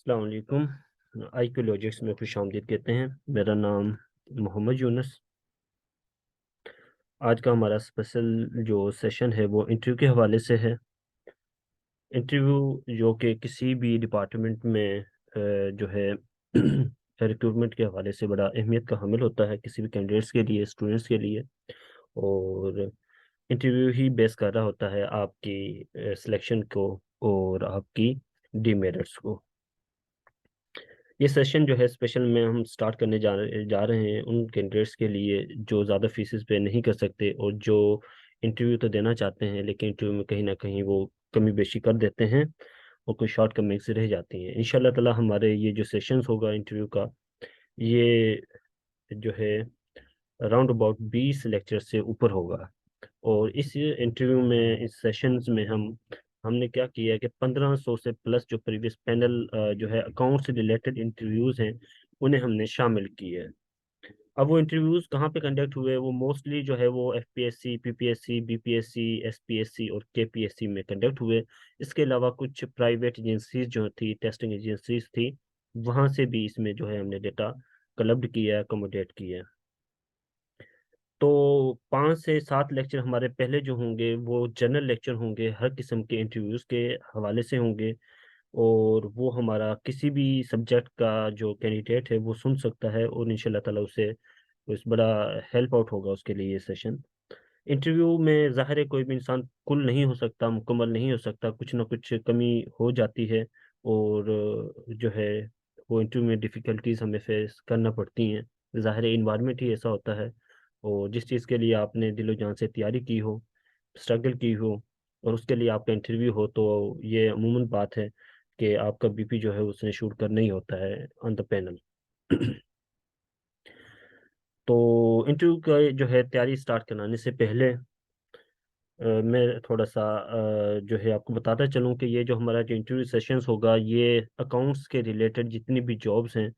अस्सलाम वालेकुम। IQ logics में खुशामदीद कहते हैं। मेरा नाम मोहम्मद यूनुस। आज का हमारा स्पेशल जो सेशन है वो इंटरव्यू के हवाले से है। इंटरव्यू जो कि किसी भी डिपार्टमेंट में जो है रिक्रूटमेंट के हवाले से बड़ा अहमियत का हामिल होता है किसी भी कैंडिडेट्स के लिए, स्टूडेंट्स के लिए। और इंटरव्यू ही बेस कर रहा होता है आपकी सिलेक्शन को और आपकी डीमेरिट्स को। ये सेशन जो है स्पेशल में हम स्टार्ट करने जा रहे हैं उन कैंडिडेट्स के लिए जो ज़्यादा फीसेस पे नहीं कर सकते और जो इंटरव्यू तो देना चाहते हैं लेकिन इंटरव्यू में कहीं ना कहीं वो कमी बेशी कर देते हैं और कुछ शॉर्ट कमिंग से रह जाती हैं। इंशाल्लाह ताला हमारे ये जो सेशंस होगा इंटरव्यू का, ये जो है अराउंड अबाउट 20 लेक्चर से ऊपर होगा। और इस इंटरव्यू में, इस सेशंस में हमने क्या किया है कि 1500 से प्लस जो प्रीवियस पैनल जो है अकाउंट से रिलेटेड इंटरव्यूज हैं उन्हें हमने शामिल किया है। अब वो इंटरव्यूज कहाँ पे कंडक्ट हुए, वो मोस्टली जो है वो FPSC, PPSC, BPSC, SPSC और KPSC में कंडक्ट हुए। इसके अलावा कुछ प्राइवेट एजेंसीज जो थी, टेस्टिंग एजेंसीज थी, वहाँ से भी इसमें जो है हमने डेटा कलेक्ट किया, अकोमोडेट किया। तो 5 से 7 लेक्चर हमारे पहले जो होंगे वो जनरल लेक्चर होंगे, हर किस्म के इंटरव्यूज के हवाले से होंगे। और वो हमारा किसी भी सब्जेक्ट का जो कैंडिडेट है वो सुन सकता है और इंशाल्लाह ताला उसे उस बड़ा हेल्प आउट होगा उसके लिए ये सेशन। इंटरव्यू में ज़ाहिर है कोई भी इंसान कुल नहीं हो सकता, मुकम्मल नहीं हो सकता, कुछ ना कुछ कमी हो जाती है। और जो है वो इंटरव्यू में डिफ़िकल्टीज हमें फेस करना पड़ती हैं। ज़ाहिर है इन्वायरमेंट ही ऐसा होता है। और जिस चीज़ के लिए आपने दिलो जान से तैयारी की हो, स्ट्रगल की हो, और उसके लिए आपका इंटरव्यू हो, तो ये अमूमन बात है कि आपका BP जो है उसने शूट करना ही होता है ऑन द पैनल। तो इंटरव्यू का जो है तैयारी स्टार्ट कराने से पहले मैं थोड़ा सा जो है आपको बताता चलूँ कि ये जो हमारा जो इंटरव्यू सेशंस होगा ये अकाउंट्स के रिलेटेड जितनी भी जॉब्स हैं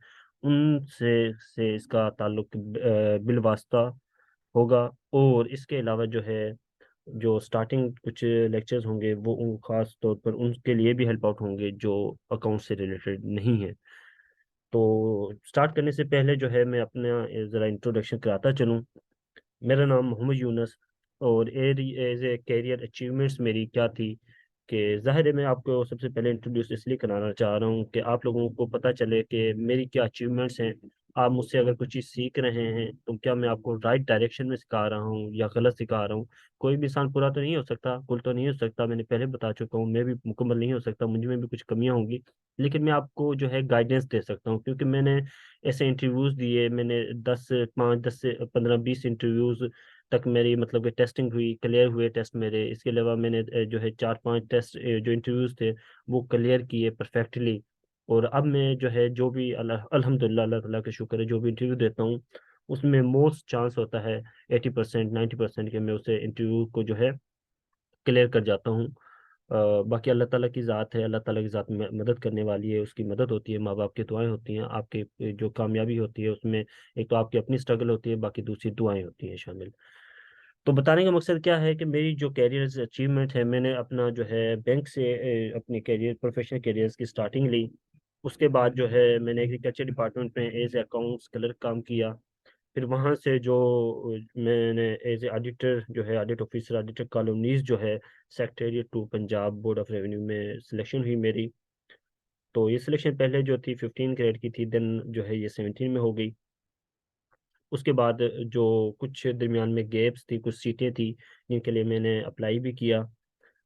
उनसे इसका ताल्लुक बिलवास्ता होगा। और इसके अलावा जो है जो स्टार्टिंग कुछ लेक्चर्स होंगे वो ख़ास तौर पर उनके लिए भी हेल्प आउट होंगे जो अकाउंट से रिलेटेड नहीं है। तो स्टार्ट करने से पहले जो है मैं अपना ज़रा इंट्रोडक्शन कराता चलूँ। मेरा नाम मोहम्मद यूनस। और एज ए कैरियर अचीवमेंट्स मेरी क्या थी कि ज़ाहिर है मैं आपको सबसे पहले इंट्रोड्यूस इसलिए कराना चाह रहा हूँ कि आप लोगों को पता चले कि मेरी क्या अचीवमेंट्स हैं। आप मुझसे अगर कुछ चीज़ सीख रहे हैं तो क्या मैं आपको राइट डायरेक्शन में सिखा रहा हूँ या गलत सिखा रहा हूँ। कोई भी इंसान पूरा तो नहीं हो सकता, कुल तो नहीं हो सकता, मैंने पहले बता चुका हूँ, मैं भी मुकम्मल नहीं हो सकता, मुझ में भी कुछ कमियां होंगी। लेकिन मैं आपको जो है गाइडेंस दे सकता हूँ क्योंकि मैंने ऐसे इंटरव्यूज़ दिए, मैंने 10 से 20 इंटरव्यूज़ तक मेरी मतलब कि टेस्टिंग हुई, क्लियर हुए टेस्ट मेरे। इसके अलावा मैंने जो है 4-5 टेस्ट जो इंटरव्यूज थे वो क्लियर किए परफेक्टली। और अब मैं जो है जो भी अल्हम्दुलिल्लाह अल्लाह ताला का शुक्र है, जो भी इंटरव्यू देता हूँ उसमें मोस्ट चांस होता है 80% 90% के मैं उसे इंटरव्यू को जो है क्लियर कर जाता हूँ। बाकी अल्लाह ताला की ज़ात है, अल्लाह ताला की ज़ात में मदद करने वाली है, उसकी मदद होती है, माँ बाप की दुआएं होती हैं, आपके जो कामयाबी होती है उसमें एक तो आपकी अपनी स्ट्रगल होती है, बाकी दूसरी दुआएं होती हैं शामिल। तो बताने का मकसद क्या है कि मेरी जो कैरियर अचीवमेंट है, मैंने अपना जो है बैंक से अपने कैरियर, प्रोफेशनल कैरियर्स की स्टार्टिंग ली। उसके बाद जो है मैंने एग्रीकल्चर डिपार्टमेंट में एज अकाउंट्स क्लर्क काम किया। फिर वहाँ से जो मैंने एज ए ऑडिटर जो है, ऑडिट ऑफिसर, ऑडिटर कॉलोनीज जो है, secretariat to Punjab board of revenue में सिलेक्शन हुई मेरी। तो ये सिलेक्शन पहले जो थी 15 ग्रेड की थी, देन जो है ये 17 में हो गई। उसके बाद जो कुछ दरमियान में गैप्स थी, कुछ सीटें थी जिनके लिए मैंने अप्लाई भी किया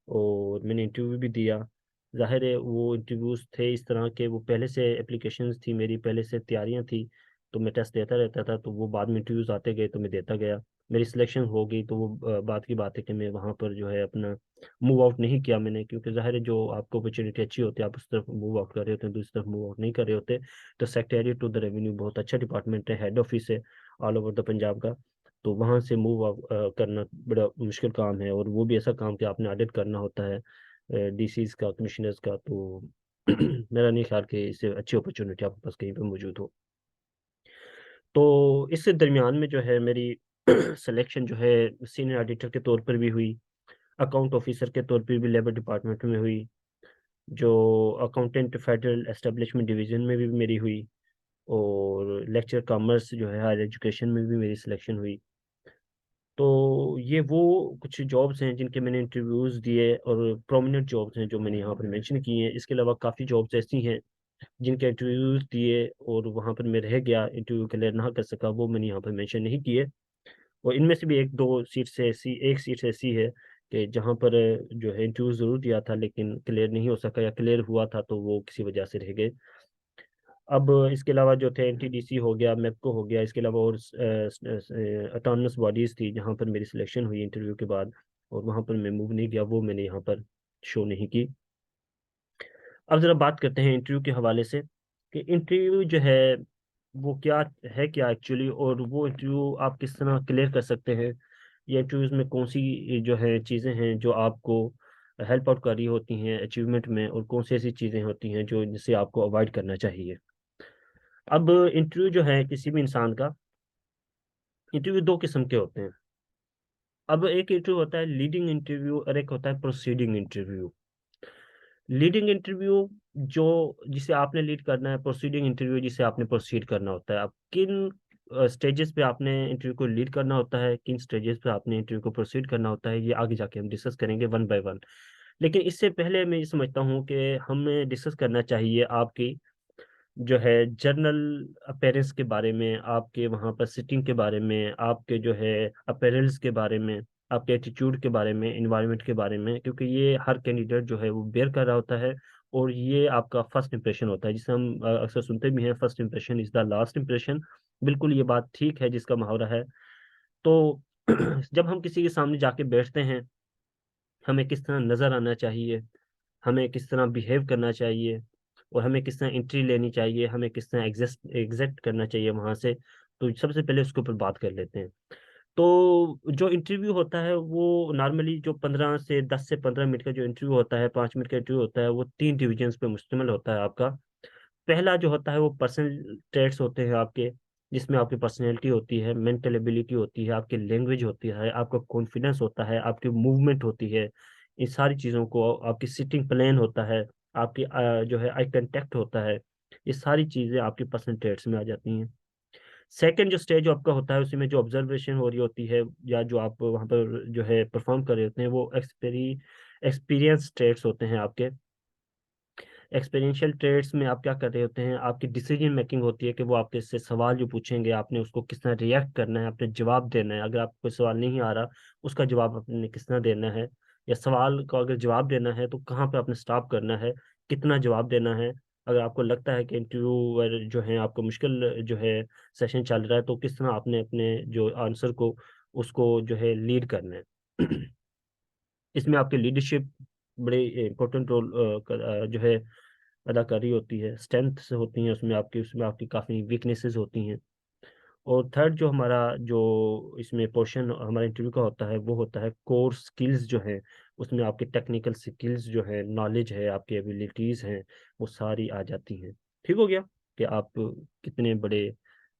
और मैंने इंटरव्यू भी दिया। ज़ाहिर है वो इंटरव्यूज़ थे इस तरह के, वो पहले से एप्लीकेशंस थी मेरी, पहले से तैयारियां थी। तो मैं टेस्ट देता रहता था, तो वो बाद में इंटरव्यूज़ आते गए तो मैं देता गया। मेरी सिलेक्शन हो गई तो वो बात की बात है कि मैं वहाँ पर जो है अपना मूव आउट नहीं किया मैंने, क्योंकि ज़ाहिर है जो आपको अपॉर्चुनिटी अच्छी होती है आप उस तरफ मूव आउट कर रहे होते हैं, दूसरी तरफ मूव आउट नहीं कर रहे होते। तो सेक्रेटेरिएट टू द रेवेन्यू बहुत अच्छा डिपार्टमेंट है, हेड ऑफिस है ऑल ओवर द पंजाब का। तो वहाँ से मूव करना बड़ा मुश्किल काम है, और वो भी ऐसा काम कि आपने ऑडिट करना होता है DCs का, कमिश्नर्स का। तो मेरा नहीं ख्याल कि इससे अच्छी अपॉर्चुनिटी आपके पास कहीं पे मौजूद हो। तो इस दरमियान में जो है मेरी सिलेक्शन जो है सीनियर ऑडिटर के तौर पर भी हुई, अकाउंट ऑफिसर के तौर पर भी लेबर डिपार्टमेंट में हुई। जो अकाउंटेंट फेडरल एस्टेब्लिशमेंट डिवीज़न में भी मेरी हुई, और लेक्चर कॉमर्स जो है हायर एजुकेशन में भी मेरी सिलेक्शन हुई। तो ये वो कुछ जॉब्स हैं जिनके मैंने इंटरव्यूज़ दिए, और प्रोमिनेंट जॉब्स हैं जो मैंने यहाँ पर मेंशन की हैं। इसके अलावा काफ़ी जॉब्स ऐसी हैं जिनके इंटरव्यूज़ दिए और वहाँ पर मैं रह गया, इंटरव्यू क्लियर ना कर सका, वो मैंने यहाँ पर मेंशन नहीं किए। और इनमें से भी एक दो सीट से ऐसी, एक सीट से ऐसी है कि जहाँ पर जो है इंटरव्यू ज़रूर दिया था लेकिन क्लियर नहीं हो सका, या क्लियर हुआ था तो वो किसी वजह से रह गए। अब इसके अलावा जो थे एनटीडीसी हो गया, मेपको हो गया, इसके अलावा और ऑटोनमस बॉडीज़ थी जहाँ पर मेरी सिलेक्शन हुई इंटरव्यू के बाद, और वहाँ पर मैं मूव नहीं किया, वो मैंने यहाँ पर शो नहीं की। अब ज़रा बात करते हैं इंटरव्यू के हवाले से कि इंटरव्यू जो है वो क्या है, क्या एक्चुअली, और वो इंटरव्यू आप किस तरह क्लियर कर सकते हैं, या इंटरव्यूज़ में कौन सी जो है चीज़ें हैं जो आपको हेल्प आउट कर रही होती हैं अचीवमेंट में, और कौन सी ऐसी चीज़ें होती हैं जो जिसे आपको अवॉइड करना चाहिए। अब इंटरव्यू जो है किसी भी इंसान का, इंटरव्यू दो किस्म के होते हैं। अब एक इंटरव्यू होता है लीडिंग इंटरव्यू, और एक होता है प्रोसीडिंग इंटरव्यू। लीडिंग इंटरव्यू जो जिसे आपने लीड करना है, प्रोसीडिंग इंटरव्यू जिसे आपने प्रोसीड करना होता है। अब किन स्टेजेस पे आपने इंटरव्यू को लीड करना होता है, किन स्टेजेस पे आपने इंटरव्यू को प्रोसीड करना होता है, ये आगे जाके हम डिस्कस करेंगे वन बाय वन। लेकिन इससे पहले मैं ये समझता हूँ कि हमें डिस्कस करना चाहिए आपकी जो है जर्नल अपीयरेंस के बारे में, आपके वहाँ पर सिटिंग के बारे में, आपके जो है अपीयरेंस के बारे में, आपके एटीट्यूड के बारे में, इन्वायरमेंट के बारे में, क्योंकि ये हर कैंडिडेट जो है वो बेयर कर रहा होता है, और ये आपका फर्स्ट इंप्रेशन होता है, जिसे हम अक्सर सुनते भी हैं, first impression is the last impression. बिल्कुल ये बात ठीक है जिसका मुहावरा है। तो जब हम किसी के सामने जाके बैठते हैं, हमें किस तरह नजर आना चाहिए, हमें किस तरह बिहेव करना चाहिए, और हमें किस तरह एंट्री लेनी चाहिए, हमें किस तरह एग्जिट करना चाहिए वहां से, तो सबसे पहले उसके ऊपर बात कर लेते हैं। तो जो इंटरव्यू होता है वो नॉर्मली जो 10 से 15 मिनट का जो इंटरव्यू होता है, 5 मिनट का इंटरव्यू होता है, वो 3 डिविजन्स पे मुश्तमिल होता है आपका। पहला जो होता है वो पर्सनल ट्रेट्स होते हैं आपके, जिसमें आपकी पर्सनैलिटी होती है, मेंटल एबिलिटी होती है, आपकी लैंग्वेज होती है, आपका कॉन्फिडेंस होता है, आपकी मूवमेंट होती है, इन सारी चीज़ों को, आपकी सिटिंग प्लान होता है, आपकी जो है आई कांटेक्ट होता है, ये सारी चीज़ें आपकी पर्सनल ट्रेट्स में आ जाती हैं। सेकंड जो स्टेज आपका होता है उसी में जो ऑब्जर्वेशन हो रही होती है, या जो आप वहाँ पर जो है परफॉर्म कर रहे होते हैं, वो एक्सपीरियंस ट्रेट्स होते हैं आपके। एक्सपीरियंशियल ट्रेड्स में आप क्या कर रहे होते हैं, आपकी डिसीजन मेकिंग होती है कि वो आपके से सवाल जो पूछेंगे आपने उसको किस तरह रिएक्ट करना है, आपने जवाब देना है। अगर आपको कोई सवाल नहीं आ रहा, उसका जवाब आपने किस तरह देना है, या सवाल को अगर जवाब देना है तो कहाँ पे आपने स्टॉप करना है, कितना जवाब देना है। अगर आपको लगता है कि इंटरव्यूअर जो है आपको मुश्किल जो है सेशन चल रहा है, तो किस तरह आपने अपने जो आंसर को उसको जो है लीड करना है। इसमें आपकी लीडरशिप बड़े इंपॉर्टेंट रोल जो है अदा कर रही होती है, स्ट्रेंथ से होती हैं उसमें आपकी, उसमें आपकी काफ़ी वीकनेसेस होती हैं। और थर्ड जो हमारा जो इसमें पोर्शन हमारे इंटरव्यू का होता है वो होता है कोर स्किल्स जो है, उसमें आपकी टेक्निकल स्किल्स जो है, नॉलेज है, आपकी एबिलिटीज़ हैं, वो सारी आ जाती हैं। ठीक हो गया कि आप कितने बड़े,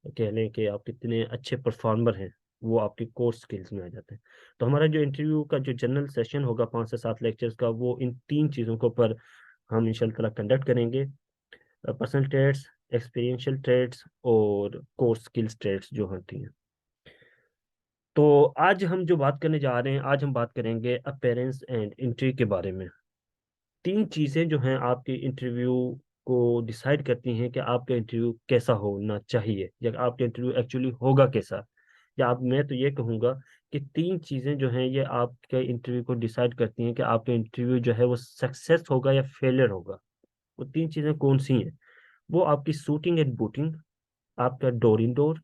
कह लें कि आप कितने अच्छे परफॉर्मर हैं, वो आपके कोर स्किल्स में आ जाते हैं। तो हमारा जो इंटरव्यू का जो जनरल सेशन होगा 5 से 7 लेक्चर्स का, वो इन तीन चीज़ों के ऊपर हम इंशाल्लाह ताला कंडक्ट करेंगे। पर्सनल ट्रेड्स, एक्सपीरियंशियल ट्रेड्स, और कोर स्किल्स ट्रेड्स जो होती हैं। तो आज हम जो बात करने जा रहे हैं, आज हम बात करेंगे अपेरेंस एंड एंट्री के बारे में। तीन चीज़ें जो हैं आपके इंटरव्यू को डिसाइड करती हैं कि आपका इंटरव्यू कैसा होना चाहिए, या आपका इंटरव्यू एक्चुअली होगा कैसा। या आप, मैं तो ये कहूँगा कि तीन चीज़ें जो हैं ये आपके इंटरव्यू को डिसाइड करती हैं कि आपका इंटरव्यू जो है वो सक्सेस होगा या फेलियर होगा। वो तीन चीज़ें कौन सी हैं? वो आपकी शूटिंग एंड बूटिंग, आपका डोर इन डोर,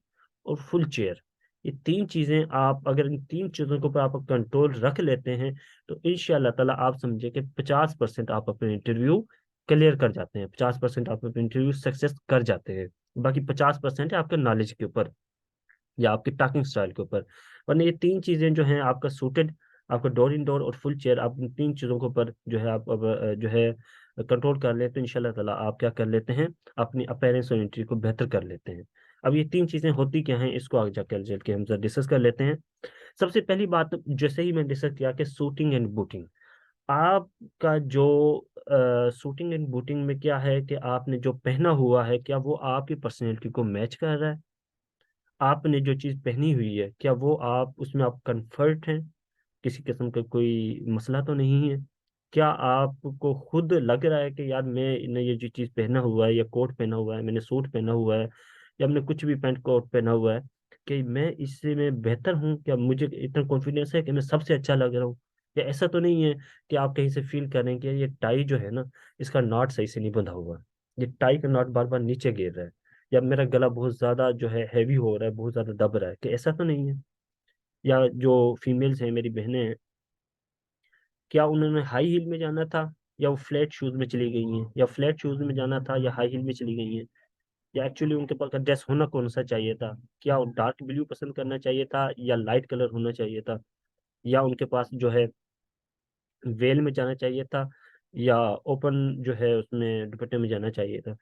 और फुल चेयर। ये तीन चीजें, आप अगर इन तीन चीजों के ऊपर आप कंट्रोल रख लेते हैं, तो इंशाअल्लाह ताला आप समझे कि 50% आप अपने इंटरव्यू क्लियर कर जाते हैं, 50% आप अपने इंटरव्यू सक्सेस कर जाते हैं। बाकी 50% है आपके नॉलेज के ऊपर या आपकी टॉकिंग स्टाइल के ऊपर। वरना ये तीन चीजें जो हैं आपका सूटेड, आपका डोर इन डोर और फुल चेयर, आप इन तीन चीजों के ऊपर जो है आप अब जो है कंट्रोल कर लेते हैं, इंशाल्लाह ताला आप क्या कर लेते हैं, अपनी अपीयरेंस और एंट्री को बेहतर कर लेते हैं। अब ये तीन चीजें होती क्या हैं, इसको आगे जाकर चल के हम जरा डिस्कस कर लेते हैं। सबसे पहली बात, जैसे ही मैंने डिस्कस किया कि शूटिंग एंड बूटिंग, आपका जो शूटिंग एंड बूटिंग में क्या है कि आपने जो पहना हुआ है क्या वो आपकी पर्सनैलिटी को मैच कर रहा है। आपने जो चीज़ पहनी हुई है क्या वो आप उसमें आप कंफर्ट हैं, किसी किस्म का कोई मसला तो नहीं है। क्या आपको खुद लग रहा है कि यार मैंने ये जो चीज़ पहना हुआ है या कोट पहना हुआ है, मैंने सूट पहना हुआ है या मैंने कुछ भी पैंट कोट पहना हुआ है, कि मैं इससे मैं बेहतर हूँ, क्या मुझे इतना कॉन्फिडेंस है कि मैं सबसे अच्छा लग रहा हूँ। या ऐसा तो नहीं है कि आप कहीं से फील करें कि ये टाई जो है ना, इसका नॉट सही से नहीं बंधा हुआ, ये टाई का नॉट बार बार नीचे गिर रहा है, या मेरा गला बहुत ज्यादा जो है हैवी हो रहा है, बहुत ज्यादा दब रहा है, कि ऐसा तो नहीं है। या जो फीमेल्स हैं, मेरी बहनें हैं, क्या उन्होंने हाई हील में जाना था या वो फ्लैट शूज में चली गई हैं, या फ्लैट शूज में जाना था या हाई हील में चली गई हैं। या एक्चुअली उनके पास ड्रेस होना कौन सा चाहिए था, क्या वो डार्क ब्लू पसंद करना चाहिए था या लाइट कलर होना चाहिए था, या उनके पास जो है वेल में जाना चाहिए था या ओपन जो है उसमें दुपट्टे में जाना चाहिए था।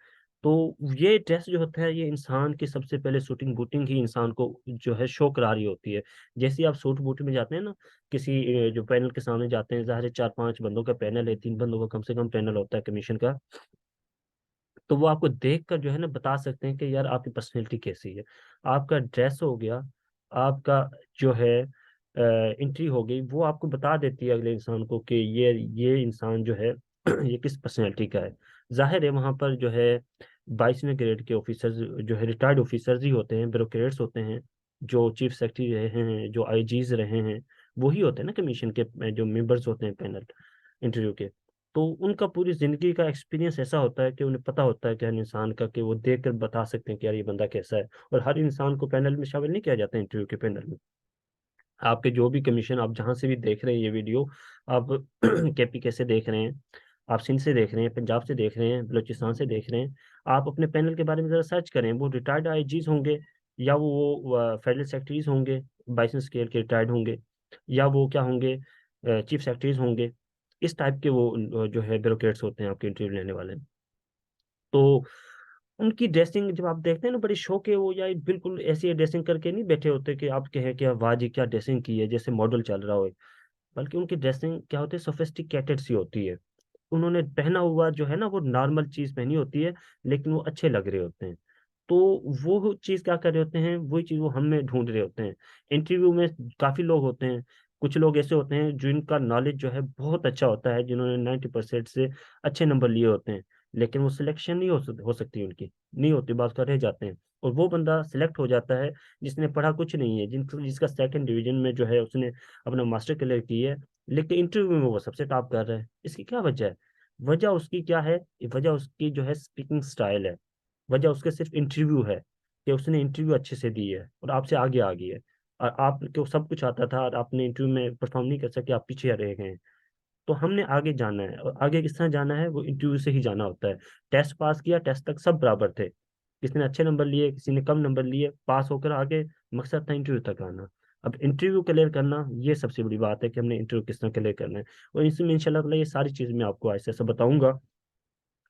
तो ये ड्रेस जो होता है ये इंसान की सबसे पहले शूटिंग बूटिंग ही इंसान को जो है शो करा रही होती है। जैसे ही आप सूट बूट में जाते हैं ना, किसी जो पैनल के सामने जाते हैं, ज़ाहिर है 4-5 बंदों का पैनल है, 3 बंदों का कम से कम पैनल होता है कमीशन का, तो वो आपको देख कर जो है ना बता सकते हैं कि यार आपकी पर्सनैलिटी कैसी है। आपका ड्रेस हो गया, आपका जो है एंट्री हो गई, वो आपको बता देती है अगले इंसान को कि ये इंसान जो है ये किस पर्सनैलिटी का है। जाहिर है वहाँ पर जो है 22वें ग्रेड के ऑफिसर्स जो है रिटायर्ड ऑफिसर्स ही होते हैं, ब्यूरोक्रेट्स होते हैं, जो चीफ सेक्रेटरी रहे हैं, जो आईजीज रहे हैं, वही होते हैं ना कमीशन के जो मेंबर्स होते हैं पैनल इंटरव्यू के। तो उनका पूरी जिंदगी का एक्सपीरियंस ऐसा होता है कि उन्हें पता होता है कि हर इंसान का, कि वो देख कर बता सकते हैं कि यार ये बंदा कैसा है। और हर इंसान को पैनल में शामिल नहीं किया जाता इंटरव्यू के पैनल में। आपके जो भी कमीशन, आप जहां से भी देख रहे हैं ये वीडियो, आप केपी कैसे देख रहे हैं, आप सिंध से देख रहे हैं, पंजाब से देख रहे हैं, बलूचिस्तान से देख रहे हैं, आप अपने पैनल के बारे में जरा सर्च करें। वो रिटायर्ड आईजीज होंगे, या वो फेडरल सेक्रेटरीज होंगे, 22 स्केल के रिटायर्ड होंगे, या वो क्या होंगे, चीफ सेक्रेटरीज होंगे। इस टाइप के वो जो है ब्यूरोक्रेट्स होते हैं आपके इंटरव्यू लेने वाले। तो उनकी ड्रेसिंग जब आप देखते हैं ना, बड़ी शौक है वो, या बिल्कुल ऐसी ड्रेसिंग करके नहीं बैठे होते कि आप कहें कि वाह जी क्या ड्रेसिंग की है, जैसे मॉडल चल रहा हो। बल्कि उनकी ड्रेसिंग क्या होती है, सोफिस्टिकेटेड सी होती है। उन्होंने पहना हुआ जो है ना वो नॉर्मल चीज पहनी होती है, लेकिन वो अच्छे लग रहे होते हैं। तो वो चीज क्या कर रहे होते हैं, वही चीज वो हमें ढूंढ रहे होते हैं। इंटरव्यू में काफी लोग होते हैं, कुछ लोग ऐसे होते हैं जिनका नॉलेज जो है बहुत अच्छा होता है, जिन्होंने 90% से अच्छे नंबर लिए होते हैं, लेकिन वो सिलेक्शन नहीं हो सकती उनकी, नहीं होती, बात कर रह जाते हैं। और वो बंदा सिलेक्ट हो जाता है जिसने पढ़ा कुछ नहीं है, जिसका सेकंड डिवीजन में जो है उसने अपना मास्टर क्लियर की है, लेकिन इंटरव्यू में वो सबसे टॉप कर रहा है। इसकी क्या वजह है? वजह उसकी क्या है? वजह उसकी जो है स्पीकिंग स्टाइल है। वजह उसके सिर्फ इंटरव्यू है, कि उसने इंटरव्यू अच्छे से दी है और आपसे आगे आ गई है। और आपको सब कुछ आता था और आपने इंटरव्यू में परफॉर्म नहीं कर सके, आप पीछे रह गए हैं। तो हमने आगे जाना है, और आगे किस तरह जाना है, वो इंटरव्यू से ही जाना होता है। टेस्ट पास किया, टेस्ट तक सब बराबर थे, किसी ने अच्छे नंबर लिए, किसी ने कम नंबर लिए, पास होकर आगे, मकसद था इंटरव्यू तक आना। अब इंटरव्यू क्लियर करना ये सबसे बड़ी बात है कि हमने इंटरव्यू किस तरह क्लियर करना है। और इसमें इंशाल्लाह ताला ये सारी चीज़ मैं आपको ऐसे ऐसे बताऊंगा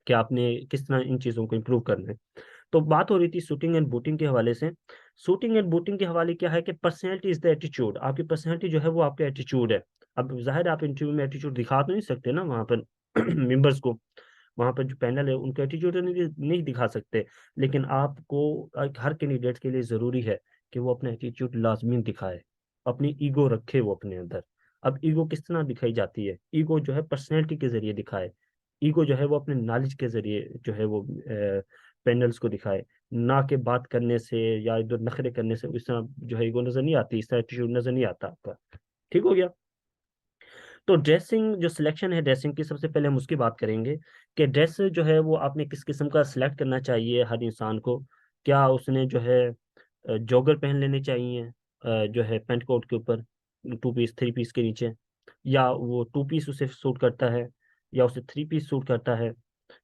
कि आपने किस तरह इन चीज़ों को इम्प्रूव करना है। तो बात हो रही थी शूटिंग एंड बूटिंग के हवाले से। शूटिंग एंड बूटिंग के हवाले क्या है कि पर्सनैलिटी इज द एटीट्यूड, आपकी पर्सनैलिटी जो है वो आपका एटीट्यूड है। अब जाहिर है आप इंटरव्यू में एटीट्यूड दिखा तो नहीं सकते ना वहाँ पर मेंबर्स को, वहाँ पर जो पैनल है उनका एटीट्यूड नहीं दिखा सकते। लेकिन आपको हर कैंडिडेट के लिए ज़रूरी है कि वो अपना एटीट्यूड लाजमी दिखाए, अपनी ईगो रखे वो अपने अंदर। अब ईगो किस तरह दिखाई जाती है? ईगो जो है पर्सनैलिटी के जरिए दिखाए। ईगो जो है वो अपने नॉलेज के जरिए जो है वो पैनल्स को दिखाए, ना कि बात करने से या इधर नखरे करने से। इस तरह जो है ईगो नजर नहीं आती, इस तरह एटीट्यूड नजर नहीं आता आपका। ठीक हो गया? तो ड्रेसिंग जो सिलेक्शन है ड्रेसिंग की, सबसे पहले हम उसकी बात करेंगे कि ड्रेस जो है वो आपने किस किस्म का सिलेक्ट करना चाहिए हर इंसान को। क्या उसने जो है जॉगर पहन लेने चाहिए जो है पेंट कोट के ऊपर, 2 पीस 3 पीस के नीचे, या वो 2 पीस उसे सूट करता है, या उसे 3 पीस सूट करता है,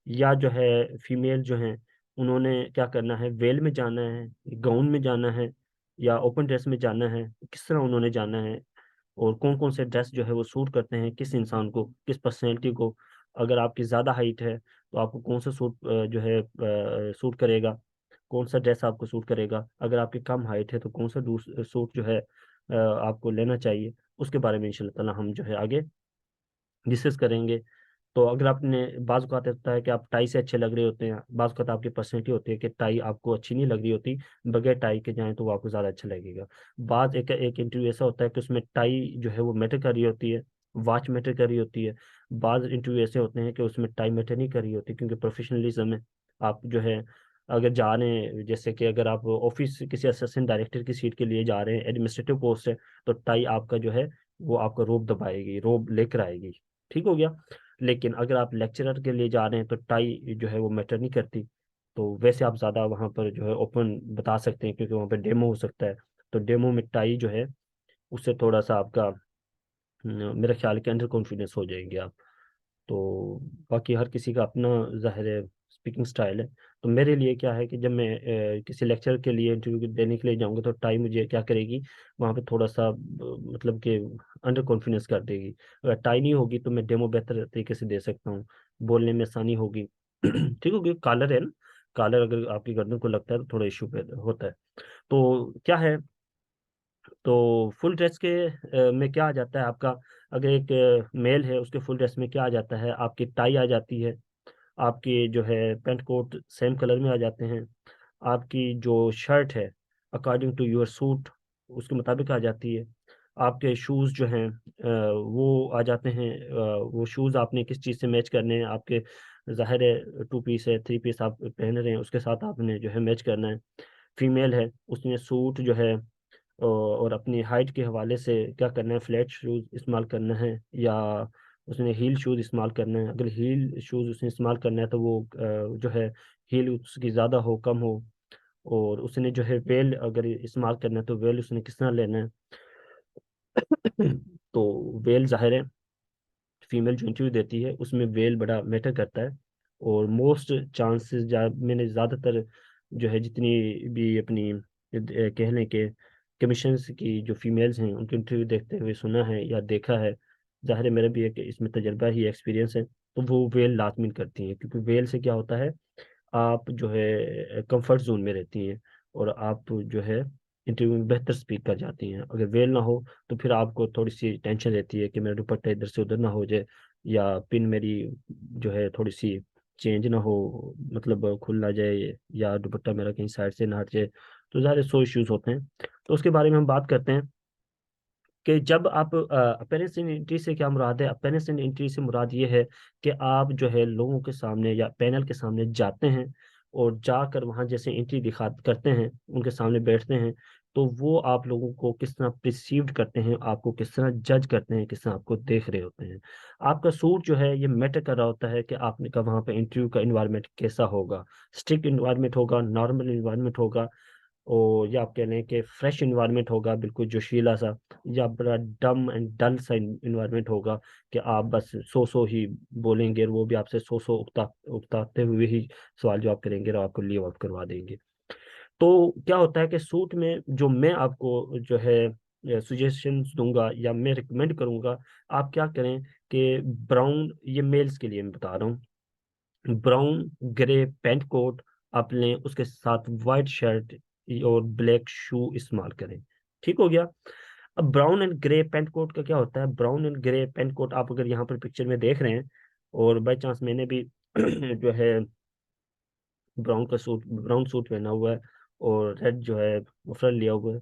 या जो है फीमेल जो हैं उन्होंने क्या करना है, वेल में जाना है, गाउन में जाना है, या ओपन ड्रेस में जाना है, किस तरह उन्होंने जाना है। और कौन कौन से ड्रेस जो है वो सूट करते हैं किस इंसान को, किस पर्सनैलिटी को। अगर आपकी ज़्यादा हाइट है तो आपको कौन सा सूट जो है सूट करेगा, कौन सा ड्रेस आपको सूट करेगा। अगर आपकी कम हाइट है तो कौन सा सूट जो है आपको लेना चाहिए। उसके बारे में इंशाल्लाह ताला हम जो है आगे डिस्कस करेंगे। तो अगर आपने बाज़ अवत होता है कि आप टाई से अच्छे लग रहे होते हैं, बाज़ अवत आपकी पर्सनैलिटी होती है कि टाई आपको अच्छी नहीं लग रही होती, बगैर टाई के जाएं तो वो आपको ज़्यादा अच्छा लगेगा। बाद एक एक इंटरव्यू ऐसा होता है कि उसमें टाई जो है वो मैटर कर रही होती है, वॉच मैटर कर रही होती है। बाद इंटरव्यू ऐसे होते हैं कि उसमें टाई मैटर नहीं कर रही होती, क्योंकि प्रोफेशनलिज्म है। आप जो है अगर जा रहे हैं, जैसे कि अगर आप ऑफिस किसी असिस्टेंट डायरेक्टर की सीट के लिए जा रहे हैं, एडमिनिस्ट्रेटिव पोस्ट है, तो टाई आपका जो है वो आपका रोब दबाएगी, रोब लेकर आएगी। ठीक हो गया। लेकिन अगर आप लेक्चरर के लिए जा रहे हैं तो टाई जो है वो मैटर नहीं करती। तो वैसे आप ज़्यादा वहाँ पर जो है ओपन बता सकते हैं, क्योंकि वहाँ पर डेमो हो सकता है। तो डेमो में टाई जो है उससे थोड़ा सा आपका मेरा ख्याल है कि अंडर कॉन्फिडेंस हो जाएंगे आप। तो बाकी हर किसी का अपना ज़ाहिर है स्पीकिंग स्टाइल है। तो मेरे लिए क्या है कि जब मैं किसी लेक्चर के लिए इंटरव्यू देने के लिए जाऊंगा तो टाई मुझे क्या करेगी, वहाँ पे थोड़ा सा मतलब कि अंडर कॉन्फिडेंस कर देगी। अगर टाई नहीं होगी तो मैं डेमो बेहतर तरीके से दे सकता हूँ, बोलने में आसानी होगी। ठीक होगी। कॉलर है ना, कॉलर अगर आपकी गर्दन को लगता है तो थोड़ा इशू होता है। तो क्या है, तो फुल ड्रेस के में क्या आ जाता है आपका, अगर एक मेल है उसके फुल ड्रेस में क्या आ जाता है, आपकी टाई आ जाती है, आपकी जो है पैंट कोट सेम कलर में आ जाते हैं, आपकी जो शर्ट है अकॉर्डिंग टू योर सूट उसके मुताबिक आ जाती है, आपके शूज़ जो हैं वो आ जाते हैं। वो शूज़ आपने किस चीज़ से मैच करने हैं, आपके ज़ाहिर है टू पीस है, थ्री पीस आप पहन रहे हैं, उसके साथ आपने जो है मैच करना है। फीमेल है, उसने सूट जो है और अपनी हाइट के हवाले से क्या करना है, फ्लैट शूज़ इस्तेमाल करना है या उसने हील शूज़ इस्तेमाल करना है। अगर हील शूज़ उसने इस्तेमाल करना है तो वो जो है हील उसकी ज़्यादा हो कम हो, और उसने जो है वेल अगर इस्तेमाल करना है तो वेल उसने किस तरह लेना है। तो वेल ज़ाहिर है फीमेल जो इंटरव्यू देती है उसमें वेल बड़ा मैटर करता है। और मोस्ट चांसेस मैंने ज़्यादातर जो है जितनी भी अपनी कह लें कि कमीशंस की जो फीमेल्स हैं उनके इंटरव्यू देखते हुए सुना है या देखा है, ज़ाहिर है मेरा भी एक इसमें तजर्बा ही एक्सपीरियंस है, तो वो वेल लाजमी करती हैं, क्योंकि वेल से क्या होता है, आप जो है कंफर्ट जोन में रहती हैं और आप जो है इंटरव्यू में बेहतर स्पीक कर जाती हैं। अगर वेल ना हो तो फिर आपको थोड़ी सी टेंशन रहती है कि मेरा दुपट्टा इधर से उधर ना हो जाए, या पिन मेरी जो है थोड़ी सी चेंज ना हो, मतलब खुल ना जाए, या दुपट्टा मेरा कहीं साइड से ना हट जाए। तो ज़्यादा सो इश्यूज होते हैं। तो उसके बारे में हम बात करते हैं कि जब आप अपेरेंस इन एंट्री से क्या मुराद है। अपेरेंस इन एंट्री से मुराद ये है कि आप जो है लोगों के सामने या पैनल के सामने जाते हैं और जाकर वहाँ जैसे एंट्री दिखा करते हैं, उनके सामने बैठते हैं, तो वो आप लोगों को किस तरह प्रिसीव्ड करते हैं, आपको किस तरह जज करते हैं, किस तरह आपको देख रहे होते हैं। आपका सूट जो है ये मैटर कर रहा होता है कि आपने का वहाँ पे इंटरव्यू का इन्वायरमेंट कैसा होगा। स्ट्रिक्ट इन्वायरमेंट होगा, नॉर्मल इन्वायरमेंट होगा, और या आप कह लें कि फ्रेश इन्वायरमेंट होगा बिल्कुल जोशीला सा, या बड़ा डम एंड डल सा इन्वायरमेंट होगा कि आप बस सो ही बोलेंगे और वो भी आपसे सो उकताते हुए ही सवाल जवाब करेंगे और आपको लीव आउट करवा देंगे। तो क्या होता है कि सूट में जो मैं आपको जो है सुजेशंस दूंगा या मैं रिकमेंड करूंगा, आप क्या करें कि ब्राउन, ये मेल्स के लिए मैं बता रहा हूँ, ब्राउन ग्रे पेंट कोट आप लें, उसके साथ वाइट शर्ट और ब्लैक शू इस्तेमाल करें। ठीक हो गया। अब brown and grey pant coat का क्या होता है, brown and grey pant coat आप अगर यहाँ पर पिक्चर में देख रहे हैं, और बाई चांस मैंने भी जो है ब्राउन सूट पहना हुआ है और रेड जो है मफलर लिया हुआ है,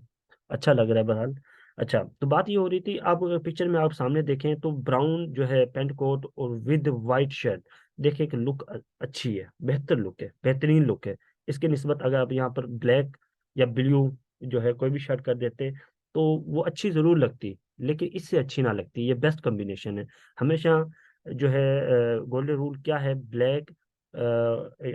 अच्छा लग रहा है बहरहाल। अच्छा, तो बात ये हो रही थी, आप अगर पिक्चर में आप सामने देखें तो ब्राउन जो है पेंट कोट और विद वाइट शर्ट, देखिए कि लुक अच्छी है, बेहतर लुक है, बेहतरीन लुक है। इसके निस्बत अगर आप यहाँ पर ब्लैक या ब्लू जो है कोई भी शर्ट कर देते तो वो अच्छी ज़रूर लगती, लेकिन इससे अच्छी ना लगती। ये बेस्ट कॉम्बिनेशन है। हमेशा जो है गोल्डन रूल क्या है, ब्लैक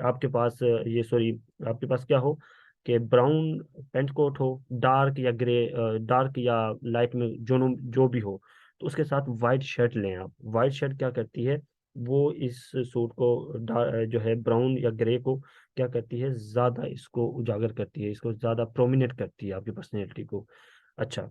आपके पास ये सॉरी आपके पास क्या हो कि ब्राउन पेंट कोट हो, डार्क या ग्रे, डार्क या लाइट में जो भी हो, तो उसके साथ वाइट शर्ट लें आप। वाइट शर्ट क्या करती है, वो इस सूट को जो है ब्राउन या ग्रे को क्या करती है, ज़्यादा इसको उजागर करती है, इसको ज़्यादा प्रोमिनेट करती है आपकी पर्सनैलिटी को। अच्छा,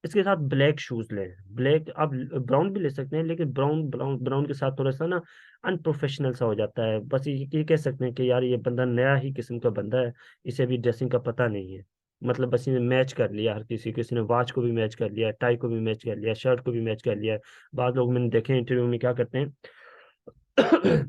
इसके साथ ब्लैक शूज लें। ब्लैक आप ब्राउन भी ले सकते हैं, लेकिन ब्राउन ब्राउन ब्राउन के साथ थोड़ा सा ना अनप्रोफेशनल सा हो जाता है। बस ये कह सकते हैं कि यार ये बंदा नया ही किस्म का बंदा है, इसे भी ड्रेसिंग का पता नहीं है। मतलब बस इन्हें मैच कर लिया, हर किसी ने वॉच को भी मैच कर लिया, टाई को भी मैच कर लिया, शर्ट को भी मैच कर लिया। बाद लोग मैंने देखे इंटरव्यू में क्या करते हैं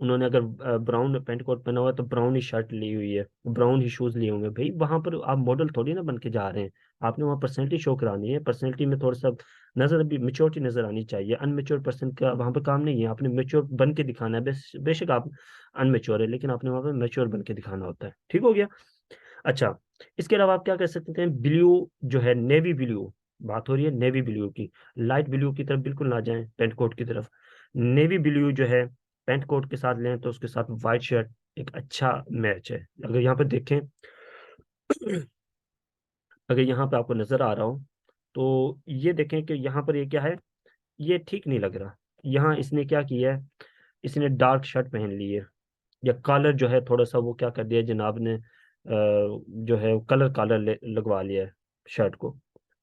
उन्होंने अगर ब्राउन पैंट कोट पहना हुआ है तो ब्राउन ही शर्ट ली हुई है, ब्राउन ही शूज लिए होंगे। भाई वहां पर आप मॉडल थोड़ी ना बन के जा रहे हैं, आपने वहाँ पर्सनैलिटी शो करानी है। पर्सनैलिटी में थोड़ा सा नजर भी मेच्योरिटी नजर आनी चाहिए। अनमेच्योर पर्सन का वहां पर काम नहीं है, आपने मेच्योर बन के दिखाना है। बेशक आप अनमेच्योर है, लेकिन आपने वहां पर मेच्योर बन के दिखाना होता है। ठीक हो गया। अच्छा, इसके अलावा आप क्या कर सकते हैं, ब्लू जो है, नेवी ब्लू, बात हो रही है नेवी ब्लू की। लाइट ब्लू की तरफ बिल्कुल ना जाएं, पेंट कोट की तरफ। नेवी ब्लू जो है पेंट कोट के साथ लें तो उसके साथ वाइट शर्ट एक अच्छा मैच है। अगर यहाँ पर देखें अगर यहाँ पे आपको नजर आ रहा हो तो ये देखें कि यहाँ पर ये क्या है, ये ठीक नहीं लग रहा। यहाँ इसने क्या किया है, इसने डार्क शर्ट पहन ली है, या कॉलर जो है थोड़ा सा वो क्या कर दिया जनाब ने, जो है कलर कॉलर लगवा लिया है शर्ट को,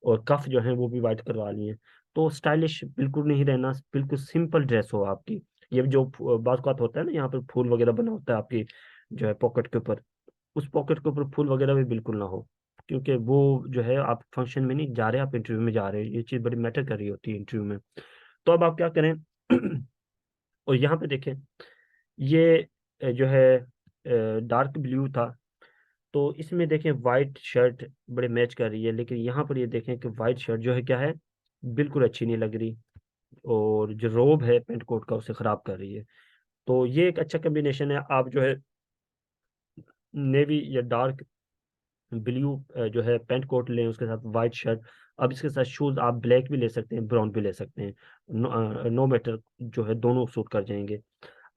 और कफ जो है वो भी वाइट करवा लिए हैं। तो स्टाइलिश बिल्कुल नहीं रहना, बिल्कुल सिंपल ड्रेस हो आपकी। ये जो बात बात होता है ना, यहाँ पर फूल वगैरह बना होता है आपकी जो है पॉकेट के ऊपर, उस पॉकेट के ऊपर फूल वगैरह भी बिल्कुल ना हो, क्योंकि वो जो है आप फंक्शन में नहीं जा रहे, आप इंटरव्यू में जा रहे हैं। ये चीज़ बड़ी मैटर कर रही होती है इंटरव्यू में। तो अब आप क्या करें और यहाँ पे देखें, ये जो है डार्क ब्लू था, तो इसमें देखें वाइट शर्ट बड़े मैच कर रही है, लेकिन यहाँ पर ये देखें कि वाइट शर्ट जो है क्या है, बिल्कुल अच्छी नहीं लग रही, और जो रोब है पेंट कोट का उसे खराब कर रही है। तो ये एक अच्छा कॉम्बिनेशन है। आप जो है नेवी या डार्क ब्लू जो है पेंट कोट लें, उसके साथ वाइट शर्ट। अब इसके साथ शूज आप ब्लैक भी ले सकते हैं, ब्राउन भी ले सकते हैं, नो मैटर, जो है दोनों सूट कर जाएंगे।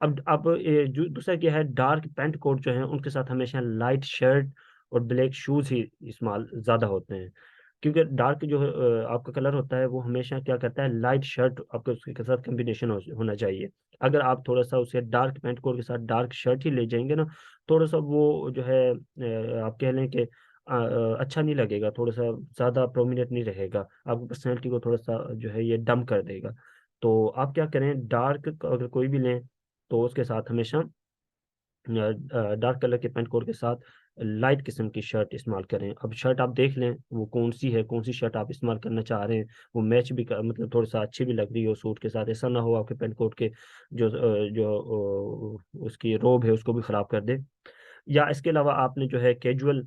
अब ये जो दूसरा क्या है, डार्क पैंट कोट जो है उनके साथ हमेशा लाइट शर्ट और ब्लैक शूज ही इस्तेमाल ज़्यादा होते हैं, क्योंकि डार्क जो है आपका कलर होता है वो हमेशा क्या करता है, लाइट शर्ट आपके उसके साथ कम्बिनेशन होना चाहिए। अगर आप थोड़ा सा उसे डार्क पैंट कोट के साथ डार्क शर्ट ही ले जाएंगे ना, थोड़ा सा वो जो है आप कह लें कि अच्छा नहीं लगेगा, थोड़ा सा ज़्यादा प्रोमिनेंट नहीं रहेगा, आपकी पर्सनैलिटी को थोड़ा सा जो है ये डम कर देगा। तो आप क्या करें, डार्क अगर कोई भी लें तो उसके साथ हमेशा डार्क कलर के पेंट कोट के साथ लाइट किस्म की शर्ट इस्तेमाल करें। अब शर्ट आप देख लें वो कौन सी है, कौन सी शर्ट आप इस्तेमाल करना चाह रहे हैं, वो मैच भी मतलब थोड़ा सा अच्छी भी लग रही हो सूट के साथ, ऐसा ना हो आपके पेंट कोट के जो उसकी रोब है उसको भी ख़राब कर दे। या इसके अलावा आपने जो है कैजुअल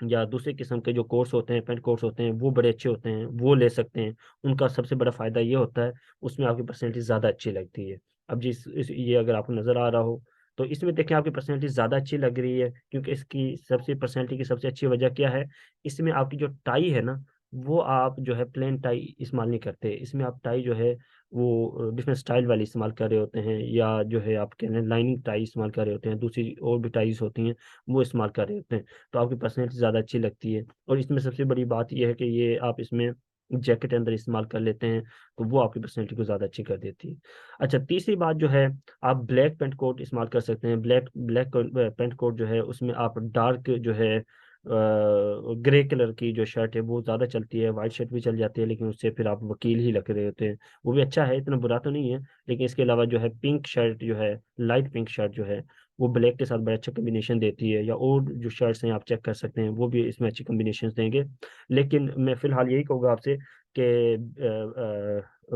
या दूसरे किस्म के जो कोर्स होते हैं, पेंट कोर्स होते हैं, वो बड़े अच्छे होते हैं, वो ले सकते हैं। उनका सबसे बड़ा फायदा ये होता है, उसमें आपकी पर्सनैलिटी ज़्यादा अच्छी लगती है। अब ये अगर आपको नज़र आ रहा हो तो इसमें देखें आपकी पर्सनैलिटी ज़्यादा अच्छी लग रही है, क्योंकि इसकी सबसे पर्सनैलिटी की सबसे अच्छी वजह क्या है, इसमें आपकी जो टाई है ना, वो आप जो है प्लेन टाई इस्तेमाल नहीं करते, इसमें आप टाई जो है वो डिफरेंट स्टाइल वाली इस्तेमाल कर रहे होते हैं, या जो है आप कह रहे हैं लाइनिंग टाई इस्तेमाल कर रहे होते हैं, दूसरी और भी टाइज होती हैं वो इस्तेमाल कर रहे होते हैं। तो आपकी पर्सनैलिटी ज़्यादा अच्छी लगती है। और इसमें सबसे बड़ी बात यह है कि ये आप इसमें जैकेट अंदर इस्तेमाल कर लेते हैं, तो वो आपकी पर्सनैलिटी को ज़्यादा अच्छी कर देती है। अच्छा, तीसरी बात जो है, आप ब्लैक पेंट कोट इस्तेमाल कर सकते हैं। ब्लैक ब्लैक पेंट कोट जो है उसमें आप डार्क जो है ग्रे कलर की जो शर्ट है वो ज़्यादा चलती है, वाइट शर्ट भी चल जाती है, लेकिन उससे फिर आप वकील ही लग रहे होते हैं। वो भी अच्छा है, इतना बुरा तो नहीं है। लेकिन इसके अलावा जो है पिंक शर्ट जो है, लाइट पिंक शर्ट जो है, वो ब्लैक के साथ बड़ा अच्छा कम्बिनेशन देती है। या और जो शर्ट्स हैं आप चेक कर सकते हैं, वो भी इसमें अच्छी कम्बिनेशन देंगे। लेकिन मैं फिलहाल यही कहूँगा आपसे कि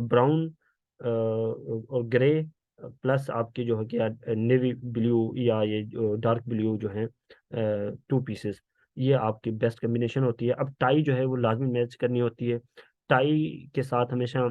ब्राउन और ग्रे प्लस आपकी जो है क्या नेवी ब्लू या ये जो डार्क ब्लू जो है, टू पीसेस, ये आपकी बेस्ट कम्बिनेशन होती है। अब टाई जो है वो लाजमी मैच करनी होती है। टाई के साथ हमेशा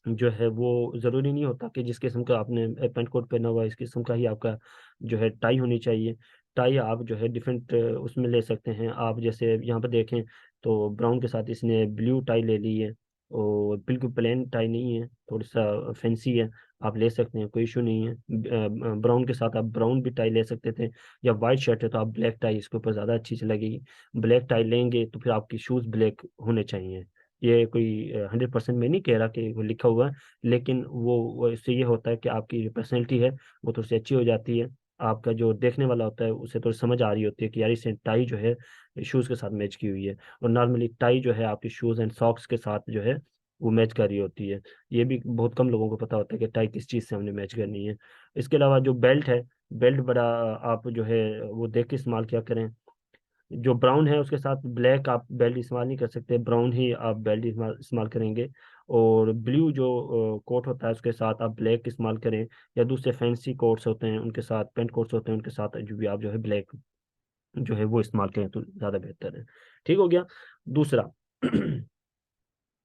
जो है वो ज़रूरी नहीं होता कि जिस किस्म का आपने पेंट कोट पहना हुआ है इस किस्म का ही आपका जो है टाई होनी चाहिए। टाई आप जो है डिफरेंट उसमें ले सकते हैं। आप जैसे यहाँ पर देखें तो ब्राउन के साथ इसने ब्लू टाई ले ली है, और बिल्कुल प्लेन टाई नहीं है, थोड़ी सा फैंसी है, आप ले सकते हैं, कोई इशू नहीं है। ब्राउन के साथ आप ब्राउन भी टाई ले सकते थे, या वाइट शर्ट है तो आप ब्लैक टाई इसके ऊपर ज़्यादा अच्छी से लगेगी। ब्लैक टाई लेंगे तो फिर आपकी शूज़ ब्लैक होने चाहिए। ये कोई 100% मैं नहीं कह रहा कि वो लिखा हुआ है, लेकिन वो इससे ये होता है कि आपकी जो पर्सनैलिटी है वो थोड़ी सी अच्छी हो जाती है। आपका जो देखने वाला होता है उसे थोड़ी समझ आ रही होती है कि यार इसे टाई जो है शूज़ के साथ मैच की हुई है। और नॉर्मली टाई जो है आपकी शूज़ एंड सॉक्स के साथ जो है वो मैच कर रही होती है। ये भी बहुत कम लोगों को पता होता है कि टाई किस चीज़ से हमने मैच करनी है। इसके अलावा जो बेल्ट है, बेल्ट बड़ा आप जो है वो देख के इस्तेमाल किया करें। जो ब्राउन है उसके साथ ब्लैक आप बेल्ट इस्तेमाल नहीं कर सकते, ब्राउन ही आप बेल्ट इस्तेमाल इस्तेमाल करेंगे। और ब्लू जो कोट होता है उसके साथ आप ब्लैक इस्तेमाल करें, या दूसरे फैंसी कोट्स होते हैं उनके साथ, पेंट कोट्स होते हैं उनके साथ जो भी आप जो है ब्लैक जो है वो इस्तेमाल करें तो ज़्यादा बेहतर है। ठीक हो गया। दूसरा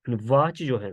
वॉच जो है,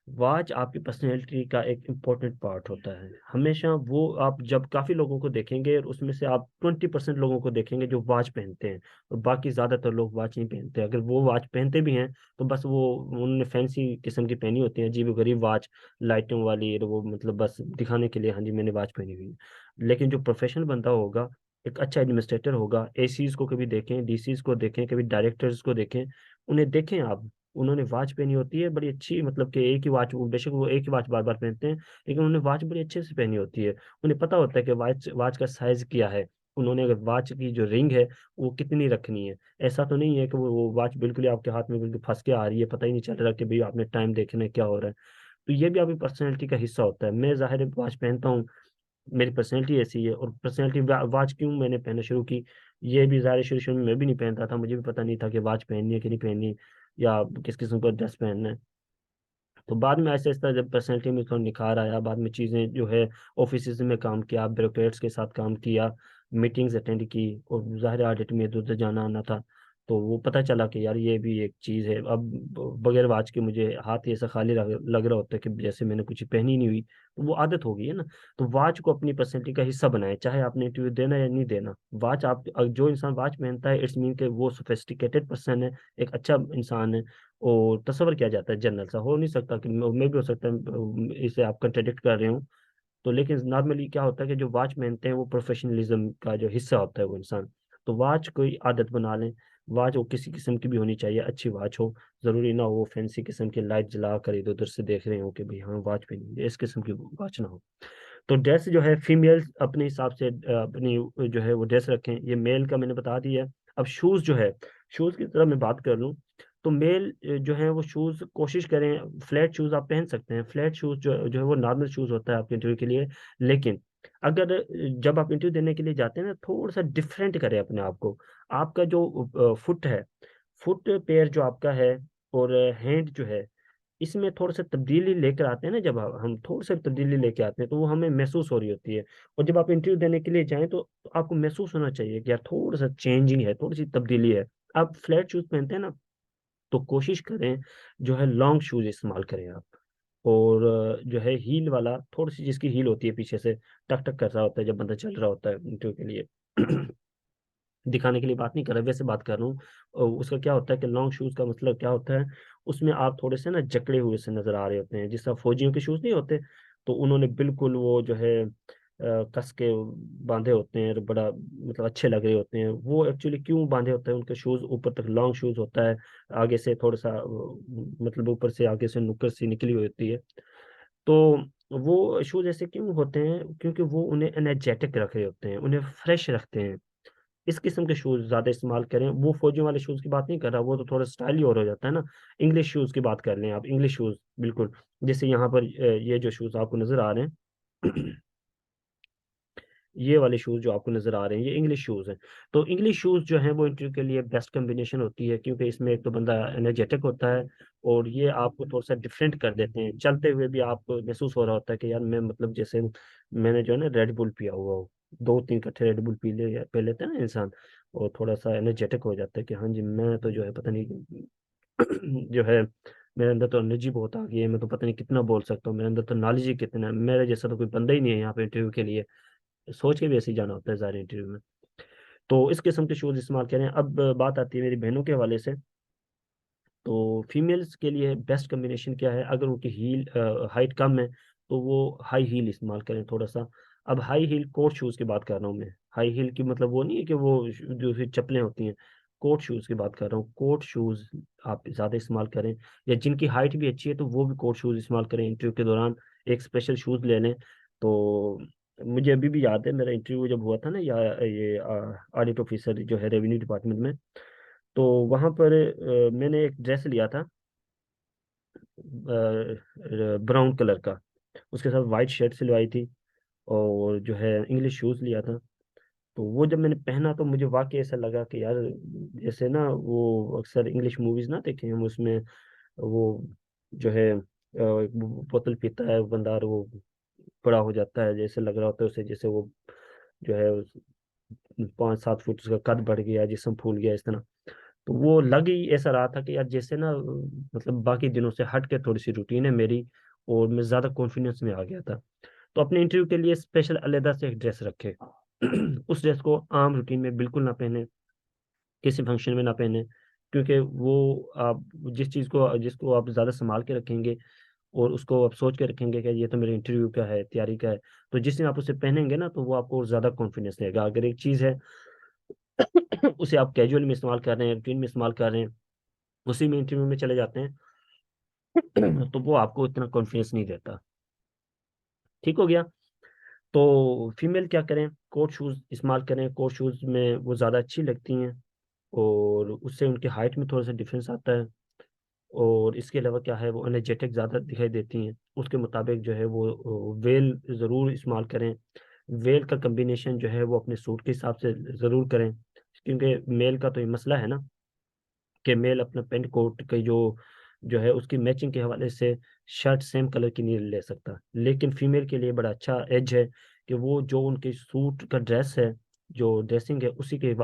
वॉच आपकी पर्सनैलिटी का एक इम्पोर्टेंट पार्ट होता है। हमेशा वो आप जब काफ़ी लोगों को देखेंगे और उसमें से आप 20% लोगों को देखेंगे जो वॉच पहनते हैं, और बाकी ज़्यादातर लोग वॉच नहीं पहनते। अगर वो वॉच पहनते भी हैं तो बस वो उन्होंने फैंसी किस्म की पहनी होती है, अजीब गरीब वॉच, लाइटों वाली, और वो मतलब बस दिखाने के लिए हाँ जी मैंने वॉच पहनी हुई है। लेकिन जो प्रोफेशनल बंदा होगा, एक अच्छा एडमिनिस्ट्रेटर होगा, एसीज को कभी देखें, डीसीज को देखें, कभी डायरेक्टर्स को देखें, उन्हें देखें आप, उन्होंने वॉच पहनी होती है बड़ी अच्छी, मतलब कि एक ही वॉच, वो बेशक वो एक ही वॉच बार बार पहनते हैं, लेकिन उन्होंने वॉच बड़ी अच्छे से पहनी होती है। उन्हें पता होता है कि वॉच वॉच का साइज क्या है, उन्होंने अगर वॉच की जो रिंग है वो कितनी रखनी है। ऐसा तो नहीं है कि वो वॉच बिल्कुल ही आपके हाथ में बिल्कुल फंस के आ रही है, पता ही नहीं चल रहा कि भाई आपने टाइम देखना है क्या हो रहा है। तो ये भी आपकी पर्सनैलिटी का हिस्सा होता है। मैं ज़ाहिर है वॉच पहनता हूँ, मेरी पर्सनैलिटी ऐसी है। और पर्सनैलिटी, वॉच क्यों मैंने पहनना शुरू की, ये भी ज़ाहिर शुरू शुरू में मैं भी नहीं पहनता था, मुझे भी पता नहीं था कि वॉच पहननी है कि नहीं पहननी, या किस किस्म का ड्रेस पहनना है। तो बाद में ऐसे ऐसा जब पर्सनैलिटी में थोड़ा निखार आया, बाद में चीज़ें जो है, ऑफिस में काम किया, ब्यूरोक्रेट्स के साथ काम किया, मीटिंग्स अटेंड की, और ज़ाहिर ऑडिट में इधर उधर जाना आना था, तो वो पता चला कि यार ये भी एक चीज़ है। अब बगैर वॉच के मुझे हाथ ही ऐसा खाली लग रहा होता है कि जैसे मैंने कुछ पहनी नहीं हुई, तो वो आदत हो गई है ना। तो वॉच को अपनी पर्सनैलिटी का हिस्सा बनाए, चाहे आपने इंटरव्यू देना या नहीं देना। वॉच आप, जो इंसान वॉच पहनता है इट्स मीन के वो सोफिस्टिकेटेड पर्सन है, एक अच्छा इंसान है। और तस्वर किया जाता है जनरल सा, हो नहीं सकता कि मैं भी हो सकता है इसे आप कंट्राडिक्ट कर रहे हो। तो लेकिन नॉर्मली क्या होता है कि जो वॉच पहनते हैं वो प्रोफेशनलिज्म का जो हिस्सा होता है वो इंसान। तो वॉच कोई आदत बना लें, वॉच वो किसी किस्म की भी होनी चाहिए, अच्छी वॉच हो, ज़रूरी ना हो फैंसी किस्म की लाइट जला कर इधर उधर से देख रहे हो कि भाई हाँ वॉच पहनी है, इस किस्म की वॉच ना हो। तो ड्रेस जो है फीमेल्स अपने हिसाब से अपनी जो है वो ड्रेस रखें, ये मेल का मैंने बता दिया। अब शूज़ जो है, शूज़ की तरह मैं बात कर लूँ, तो मेल जो है वो शूज़ कोशिश करें, फ्लैट शूज़ आप पहन सकते हैं। फ्लैट शूज़ जो है वो नॉर्मल शूज़ होता है आपके इंटरव्यू के लिए। लेकिन अगर जब आप इंटरव्यू देने के लिए जाते हैं ना, थोड़ा सा डिफरेंट करें अपने आप को। आपका जो फुट है, फुट पेयर जो आपका है, और हैंड जो है, इसमें थोड़ा सा तब्दीली लेकर आते हैं ना, जब हम थोड़ी सी तब्दीली लेके आते हैं तो वो हमें महसूस हो रही होती है। और जब आप इंटरव्यू देने के लिए जाएं तो आपको महसूस होना चाहिए कि यार थोड़ा सा चेंजिंग है, थोड़ी सी तब्दीली है। आप फ्लैट शूज पहनते हैं ना, तो कोशिश करें जो है लॉन्ग शूज इस्तेमाल करें आप। और जो है हील वाला, थोड़ी सी जिसकी हील होती है पीछे से टक टक कर रहा होता है जब बंदा चल रहा होता है इंटरव्यू के लिए दिखाने के लिए बात नहीं कर रहा, वैसे बात कर रहा हूँ। और उसका क्या होता है कि लॉन्ग शूज का मतलब क्या होता है, उसमें आप थोड़े से ना जकड़े हुए से नजर आ रहे होते हैं, जिस तरह फौजियों के शूज नहीं होते। तो उन्होंने बिल्कुल वो जो है कस के बांधे होते हैं, और बड़ा मतलब अच्छे लग रहे होते हैं। वो एक्चुअली क्यों बांधे होते हैं, उनके शूज ऊपर तक लॉन्ग शूज होता है, आगे से थोड़ा सा मतलब ऊपर से आगे से नुक्कड़ सी निकली हुई होती है। तो वो शूज ऐसे क्यों होते हैं, क्योंकि वो उन्हें एनर्जेटिक रख रहे होते हैं, उन्हें फ्रेश रखते हैं। इस किस्म के शूज ज्यादा इस्तेमाल करें। वो फौजियों वाले शूज की बात नहीं कर रहा, वो तो थोड़ा स्टाइली और हो जाता है ना। इंग्लिश शूज की बात कर लें आप, इंग्लिश शूज बिल्कुल, जैसे यहाँ पर ये जो शूज आपको नजर आ रहे हैं ये वाले शूज जो आपको नजर आ रहे हैं ये इंग्लिश शूज हैं। तो इंग्लिश शूज जो हैं वो इंटरव्यू के लिए बेस्ट कॉम्बिनेशन होती है, क्योंकि इसमें एक तो बंदा एनर्जेटिक होता है, और ये आपको थोड़ा सा डिफरेंट कर देते हैं। चलते हुए भी आपको महसूस हो रहा होता है कि यार मैं मतलब जैसे मैंने जो है ना रेड बुल पिया हुआ हो, दो तीन कट्ठे रेड बुल पी लेते हैं ना इंसान, और थोड़ा सा एनर्जेटिक हो जाता है कि हाँ जी मैं तो जो है पता नहीं जो है मेरे अंदर तो एनर्जी बहुत आ गई है, मैं तो पता नहीं कितना बोल सकता हूँ, मेरे अंदर तो नॉलेज ही कितना है, मेरे जैसा तो कोई बंदा ही नहीं है यहाँ पे इंटरव्यू के लिए। सोच के भी ऐसे ही जाना होता है ज़ाहिर इंटरव्यू में। तो इस किस्म के शूज़ इस्तेमाल करें। अब बात आती है मेरी बहनों के हवाले से। तो फीमेल्स के लिए बेस्ट कम्बिनेशन क्या है, अगर उनकी हील हाइट कम है तो वो हाई हील इस्तेमाल करें थोड़ा सा। अब हाई हील कोर्ट शूज़ की बात कर रहा हूँ मैं। हाई हील की मतलब वो नहीं है कि वो जो फिर चप्पलें होती हैं, कोर्ट शूज़ की बात कर रहा हूँ। कोर्ट शूज़ आप ज़्यादा इस्तेमाल करें, या जिनकी हाइट भी अच्छी है तो वो भी कोर्ट शूज़ इस्तेमाल करें इंटरव्यू के दौरान। एक स्पेशल शूज़ ले लें। तो मुझे अभी भी याद है मेरा इंटरव्यू जब हुआ था ना, या ये ऑडिट ऑफिसर जो है रेवेन्यू डिपार्टमेंट में, तो वहाँ पर मैंने एक ड्रेस लिया था ब्राउन कलर का, उसके साथ वाइट शर्ट सिलवाई थी, और जो है इंग्लिश शूज़ लिया था। तो वो जब मैंने पहना तो मुझे वाकई ऐसा लगा कि यार, जैसे ना वो अक्सर इंग्लिश मूवीज ना देखे हम, उसमें वो जो है एक बोतल पीता है बंदा और वो बड़ा हो जाता है, जैसे लग रहा होता है उसे, जैसे वो जो है 5-7 फुट उसका कद बढ़ गया, जिस्म फूल गया इस तरह। तो वो लग ही ऐसा रहा था कि यार जैसे ना, मतलब बाकी दिनों से हट के थोड़ी सी रूटीन है मेरी, और मैं ज्यादा कॉन्फिडेंस में आ गया था। तो अपने इंटरव्यू के लिए स्पेशल अलहदा से एक ड्रेस रखे। उस ड्रेस को आम रूटीन में बिल्कुल ना पहने, किसी फंक्शन में ना पहने, क्योंकि वो आप जिस चीज़ को जिसको आप ज़्यादा संभाल के रखेंगे और उसको आप सोच के रखेंगे कि ये तो मेरे इंटरव्यू का है, तैयारी का है, तो जिस दिन आप उसे पहनेंगे ना, तो वो आपको और ज़्यादा कॉन्फिडेंस देगा। अगर एक चीज़ है उसे आप कैजुअल में इस्तेमाल कर रहे हैं, रूटीन में इस्तेमाल कर रहे हैं, उसी में इंटरव्यू में चले जाते हैं, तो वो आपको इतना कॉन्फिडेंस नहीं देता। ठीक हो गया। तो फीमेल क्या करें, कोट शूज़ इस्तेमाल करें, कोट शूज़ में वो ज़्यादा अच्छी लगती हैं, और उससे उनकी हाइट में थोड़ा सा डिफरेंस आता है। और इसके अलावा क्या है, वो एनर्जेटिक ज़्यादा दिखाई देती हैं। उसके मुताबिक जो है वो वेल ज़रूर इस्तेमाल करें। वेल का कम्बिनेशन जो है वो अपने सूट के हिसाब से ज़रूर करें, क्योंकि मेल का तो ये मसला है ना कि मेल अपना पेंट कोट की जो है उसकी मैचिंग के हवाले से शर्ट सेम कलर की नहीं ले सकता। लेकिन फीमेल के लिए बड़ा अच्छा एज है कि वो जो उनके सूट का ड्रेस है, जो ड्रेसिंग है, उसी के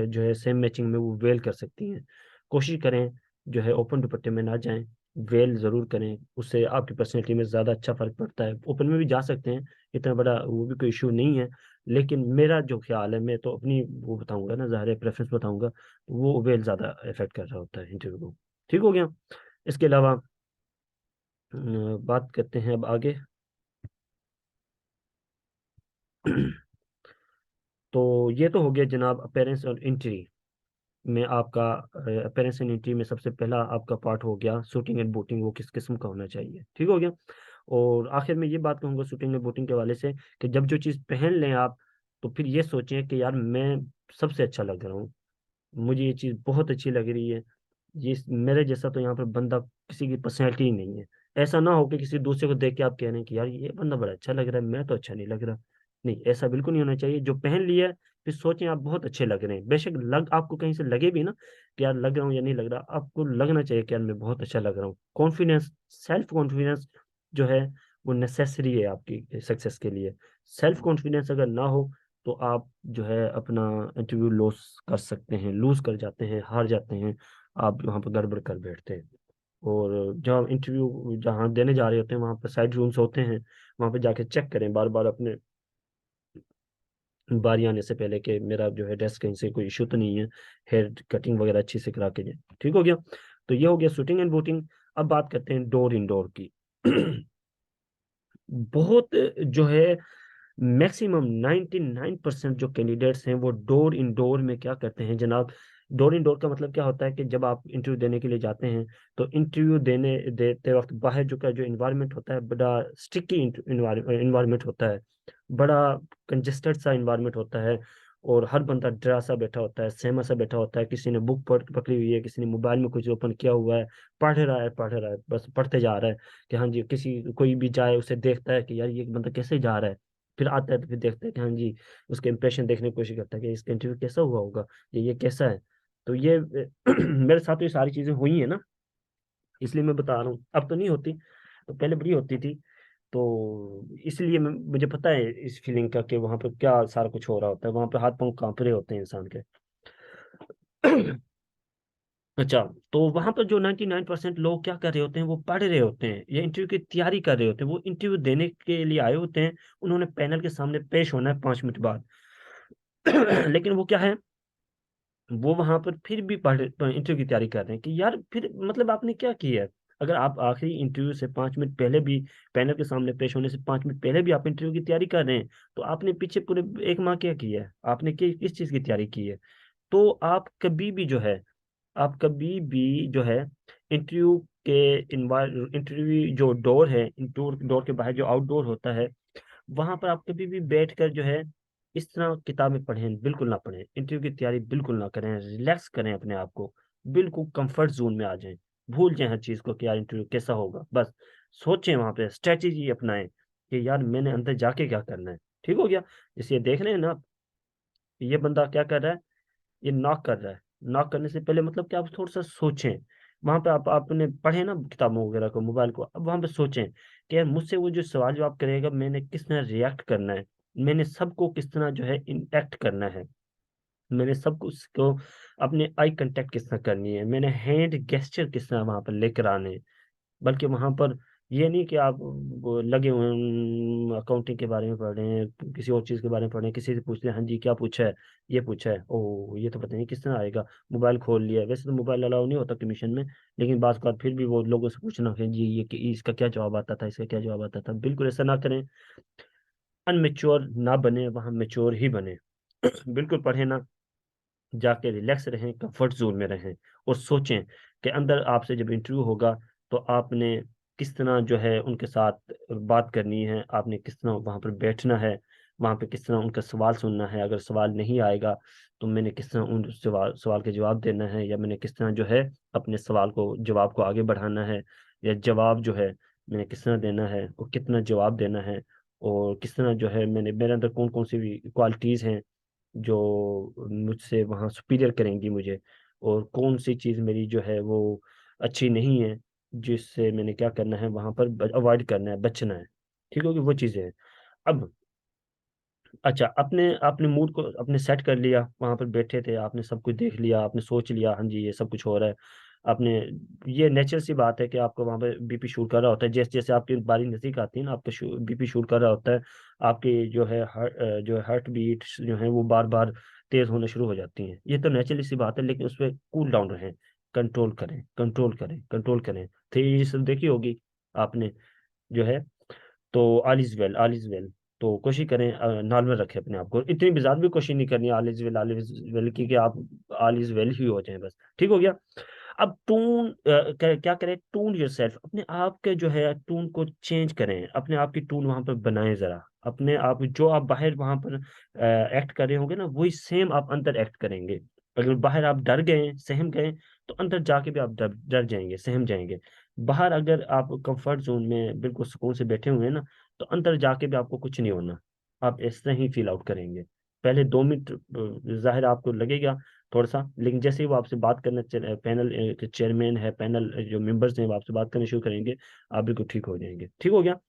जो है सेम मैचिंग में वो वेल कर सकती हैं। कोशिश करें जो है ओपन दुपट्टे में ना जाएं, वेल ज़रूर करें, उससे आपकी पर्सनैलिटी में ज़्यादा अच्छा फ़र्क पड़ता है। ओपन में भी जा सकते हैं, इतना बड़ा वो भी कोई इशू नहीं है। लेकिन मेरा जो ख्याल है, मैं तो अपनी वो बताऊंगा ना, ज़ाहिर है प्रेफरेंस बताऊंगा, वो वेल ज़्यादा इफेक्ट कर रहा होता है इंटरव्यू को। ठीक हो गया। इसके अलावा बात करते हैं अब आगे। तो ये तो हो गया जनाब अपेरेंस और एंट्री में आपका। अपेरेंस एंड एंट्री में सबसे पहला आपका पार्ट हो गया शूटिंग एंड बूटिंग, वो किस किस्म का होना चाहिए। ठीक हो गया। और आखिर में ये बात कहूंगा शूटिंग एंड बूटिंग के वाले से, कि जब जो चीज़ पहन लें आप, तो फिर ये सोचें कि यार मैं सबसे अच्छा लग रहा हूँ, मुझे ये चीज़ बहुत अच्छी लग रही है, ये मेरे जैसा तो यहाँ पर बंदा किसी की पर्सनैलिटी ही नहीं है। ऐसा ना हो कि किसी दूसरे को देख के आप कह रहे हैं कि यार ये बंदा बड़ा अच्छा लग रहा है, मैं तो अच्छा नहीं लग रहा। नहीं, ऐसा बिल्कुल नहीं होना चाहिए। जो पहन लिया है, फिर सोचें आप बहुत अच्छे लग रहे हैं, बेशक लग आपको कहीं से लगे भी ना कि यार लग रहा हूँ या नहीं लग रहा, आपको लगना चाहिए कि यार मैं बहुत अच्छा लग रहा हूँ। कॉन्फिडेंस, सेल्फ कॉन्फिडेंस जो है वो नेसेसरी है आपकी सक्सेस के लिए। सेल्फ कॉन्फिडेंस अगर ना हो, तो आप जो है अपना इंटरव्यू लॉस कर सकते हैं, लूज कर जाते हैं, हार जाते हैं, आप वहाँ पर गड़बड़ कर बैठते हैं। और जब इंटरव्यू जहाँ देने जा रहे होते हैं, वहाँ पर साइड रूम्स होते हैं, वहाँ पर जाके चेक करें बार बार अपने बारी आने से पहले कि मेरा जो है ड्रेस कहीं से कोई इशू तो नहीं है, हेयर कटिंग वगैरह अच्छी से करा के जाए। ठीक हो गया। तो ये हो गया शूटिंग एंड बूटिंग। अब बात करते हैं डोर इंडोर की। बहुत जो है मैक्सिमम 99% जो कैंडिडेट्स हैं वो डोर इंडोर में क्या करते हैं जनाब। डोर इंडोर का मतलब क्या होता है कि जब आप इंटरव्यू देने के लिए जाते हैं, तो इंटरव्यू देने देते वक्त बाहर जो इन्वायरमेंट होता है, बड़ा स्टिकी इन्वायरमेंट होता है, बड़ा कंजेस्टेड सा इन्वायरमेंट होता है। और हर बंदा डरा सा बैठा होता है, सहमा सा बैठा होता है, किसी ने बुक पकड़ी हुई है, किसी ने मोबाइल में कुछ ओपन किया हुआ है, पढ़ रहा है, बस पढ़ते जा रहा है कि हाँ जी। किसी कोई भी जाए उसे देखता है कि यार ये बंदा कैसे जा रहा है, फिर आता है तो फिर देखते हैं कि हाँ जी, उसके इंप्रेशन देखने की कोशिश करता है कि इसका इंटरव्यू कैसा हुआ होगा, ये कैसा है। तो ये मेरे साथ तो ये सारी चीजें हुई हैं ना, इसलिए मैं बता रहा हूँ। अब तो नहीं होती, तो पहले बड़ी होती थी। तो इसलिए मुझे पता है इस फीलिंग का कि वहां पर क्या सारा कुछ हो रहा होता है, वहां पर हाथ पांव कांप रहे होते हैं इंसान के। अच्छा। तो वहां पर जो 99% लोग क्या कर रहे होते हैं, वो पढ़ रहे होते हैं या इंटरव्यू की तैयारी कर रहे होते हैं, वो इंटरव्यू देने के लिए आए होते हैं, उन्होंने पैनल के सामने पेश होना है 5 मिनट बाद। लेकिन वो क्या है, वो वहां पर फिर भी पढ़ इंटरव्यू की तैयारी कर रहे हैं कि यार फिर मतलब आपने क्या किया है। अगर आप आखिरी इंटरव्यू से 5 मिनट पहले भी, पैनल के सामने पेश होने से 5 मिनट पहले भी आप इंटरव्यू की तैयारी कर रहे हैं, तो आपने पीछे पूरे 1 माह क्या किया है, आपने किस चीज की तैयारी की है। तो आप कभी भी जो है, आप कभी भी जो है इंटरव्यू के इंटरव्यू जो डोर है, डोर डोर के बाहर जो आउटडोर होता है, वहां पर आप कभी भी बैठकर जो है इस तरह किताबें पढ़ें बिल्कुल ना पढ़ें, इंटरव्यू की तैयारी बिल्कुल ना करें, रिलैक्स करें अपने आप को, बिल्कुल कंफर्ट जोन में आ जाएं, भूल जाएं हर चीज को कि यार इंटरव्यू कैसा होगा, बस सोचें वहां पे स्ट्रेटेजी अपनाएं कि यार मैंने अंदर जाके क्या करना है। ठीक हो गया। जैसे ये देख रहे हैं ना, ये बंदा क्या कर रहा है, ये नॉक कर रहा है। नॉक करने से पहले मतलब कि आप थोड़ा सा सोचें। वहां पे आप आपने पढ़े ना किताबों वगैरह को, मोबाइल को, अब वहां पे सोचें कि यार मुझसे वो जो सवाल जवाब करेगा, मैंने किस तरह रिएक्ट करना है, मैंने सबको किस तरह जो है इंटरेक्ट करना है, मैंने सब कुछ को अपने आई कांटेक्ट किस तरह करनी है, मैंने हैंड गेस्चर किस तरह वहां पर लेकर आने हैं। बल्कि वहां पर ये नहीं कि आप वो लगे हुए हैं अकाउंटिंग के बारे में पढ़ रहे हैं, किसी और चीज के बारे में पढ़ रहे हैं, किसी से पूछ रहे हैं हाँ जी क्या पूछा है, ये पूछा है, ओ ये तो पता नहीं किस तरह आएगा, मोबाइल खोल लिया है। वैसे तो मोबाइल अलाउ नहीं होता कमीशन में, लेकिन बात बात फिर भी वो लोगों से पूछना है जी ये कि इसका क्या जवाब आता था, इसका क्या जवाब आता था। बिल्कुल ऐसा ना करें, अनमेच्योर ना बने, वहां मेच्योर ही बने। बिल्कुल पढ़े ना, जाके रिलैक्स रहें, कंफर्ट जोन में रहें, और सोचें कि अंदर आपसे जब इंटरव्यू होगा तो आपने किस तरह जो है उनके साथ बात करनी है, आपने किस तरह वहां पर बैठना है, वहां पे किस तरह उनका सवाल सुनना है। अगर सवाल नहीं आएगा तो मैंने किस तरह उन सवाल के जवाब देना है, या मैंने किस तरह जो है अपने सवाल को जवाब को आगे बढ़ाना है, या जवाब जो है मैंने किस तरह देना है और कितना जवाब देना है, और किस तरह जो है मैंने मेरे अंदर कौन कौन सी भी क्वालिटीज़ हैं जो मुझसे वहाँ सुपीरियर करेंगी मुझे, और कौन सी चीज़ मेरी जो है वो अच्छी नहीं है, जिससे मैंने क्या करना है वहाँ पर अवॉइड करना है, बचना है। ठीक होगी वो चीज़ें हैं। अब अच्छा, अपने अपने मूड को अपने सेट कर लिया, वहां पर बैठे थे, आपने सब कुछ देख लिया, आपने सोच लिया हाँ जी ये सब कुछ हो रहा है। आपने, ये नेचुरल सी बात है कि आपको वहां पर बीपी शूट कर रहा होता है, जैसे जैसे आपकी बारी नजदीक आती है ना, आपका बीपी शूट कर रहा होता है। आपकी जो है हार्ट बीट जो है वो बार बार तेज होना शुरू हो जाती हैं। ये तो नेचुरली सी बात है, लेकिन उस पर कूल डाउन रहें, कंट्रोल करें, कंट्रोल करें, कंट्रोल करें। तो ये सब देखी होगी आपने जो है। तो all is well, all is well. तो कोशिश करें नॉर्मल रखें अपने आप को, इतनी भी ज्यादा भी कोशिश नहीं करनी all is well, all is well की कि आप ऑल इज वेल ही हो जाए बस। ठीक हो गया। अब टून क्या करें, टून योरसेल्फ, अपने आप के जो है टून को चेंज करें, अपने आप की टून वहां पर बनाएं जरा। अपने आप जो आप बाहर वहां पर एक्ट कर रहे होंगे ना, वही सेम आप अंदर एक्ट करेंगे। अगर बाहर आप डर गए, सहम गए, तो अंदर जाके भी आप डर डर जाएंगे, सहम जाएंगे। बाहर अगर आप कंफर्ट जोन में बिल्कुल सुकून से बैठे हुए हैं ना, तो अंदर जाके भी आपको कुछ नहीं होना, आप ऐसे ही फील आउट करेंगे। पहले 2 मिनट जाहिर आपको लगेगा थोड़ा सा, लेकिन जैसे ही वो आपसे बात करना, पैनल के चेयरमैन है, पैनल जो मेंबर्स हैं वो आपसे बात करना शुरू करेंगे, आप बिल्कुल ठीक हो जाएंगे। ठीक हो गया।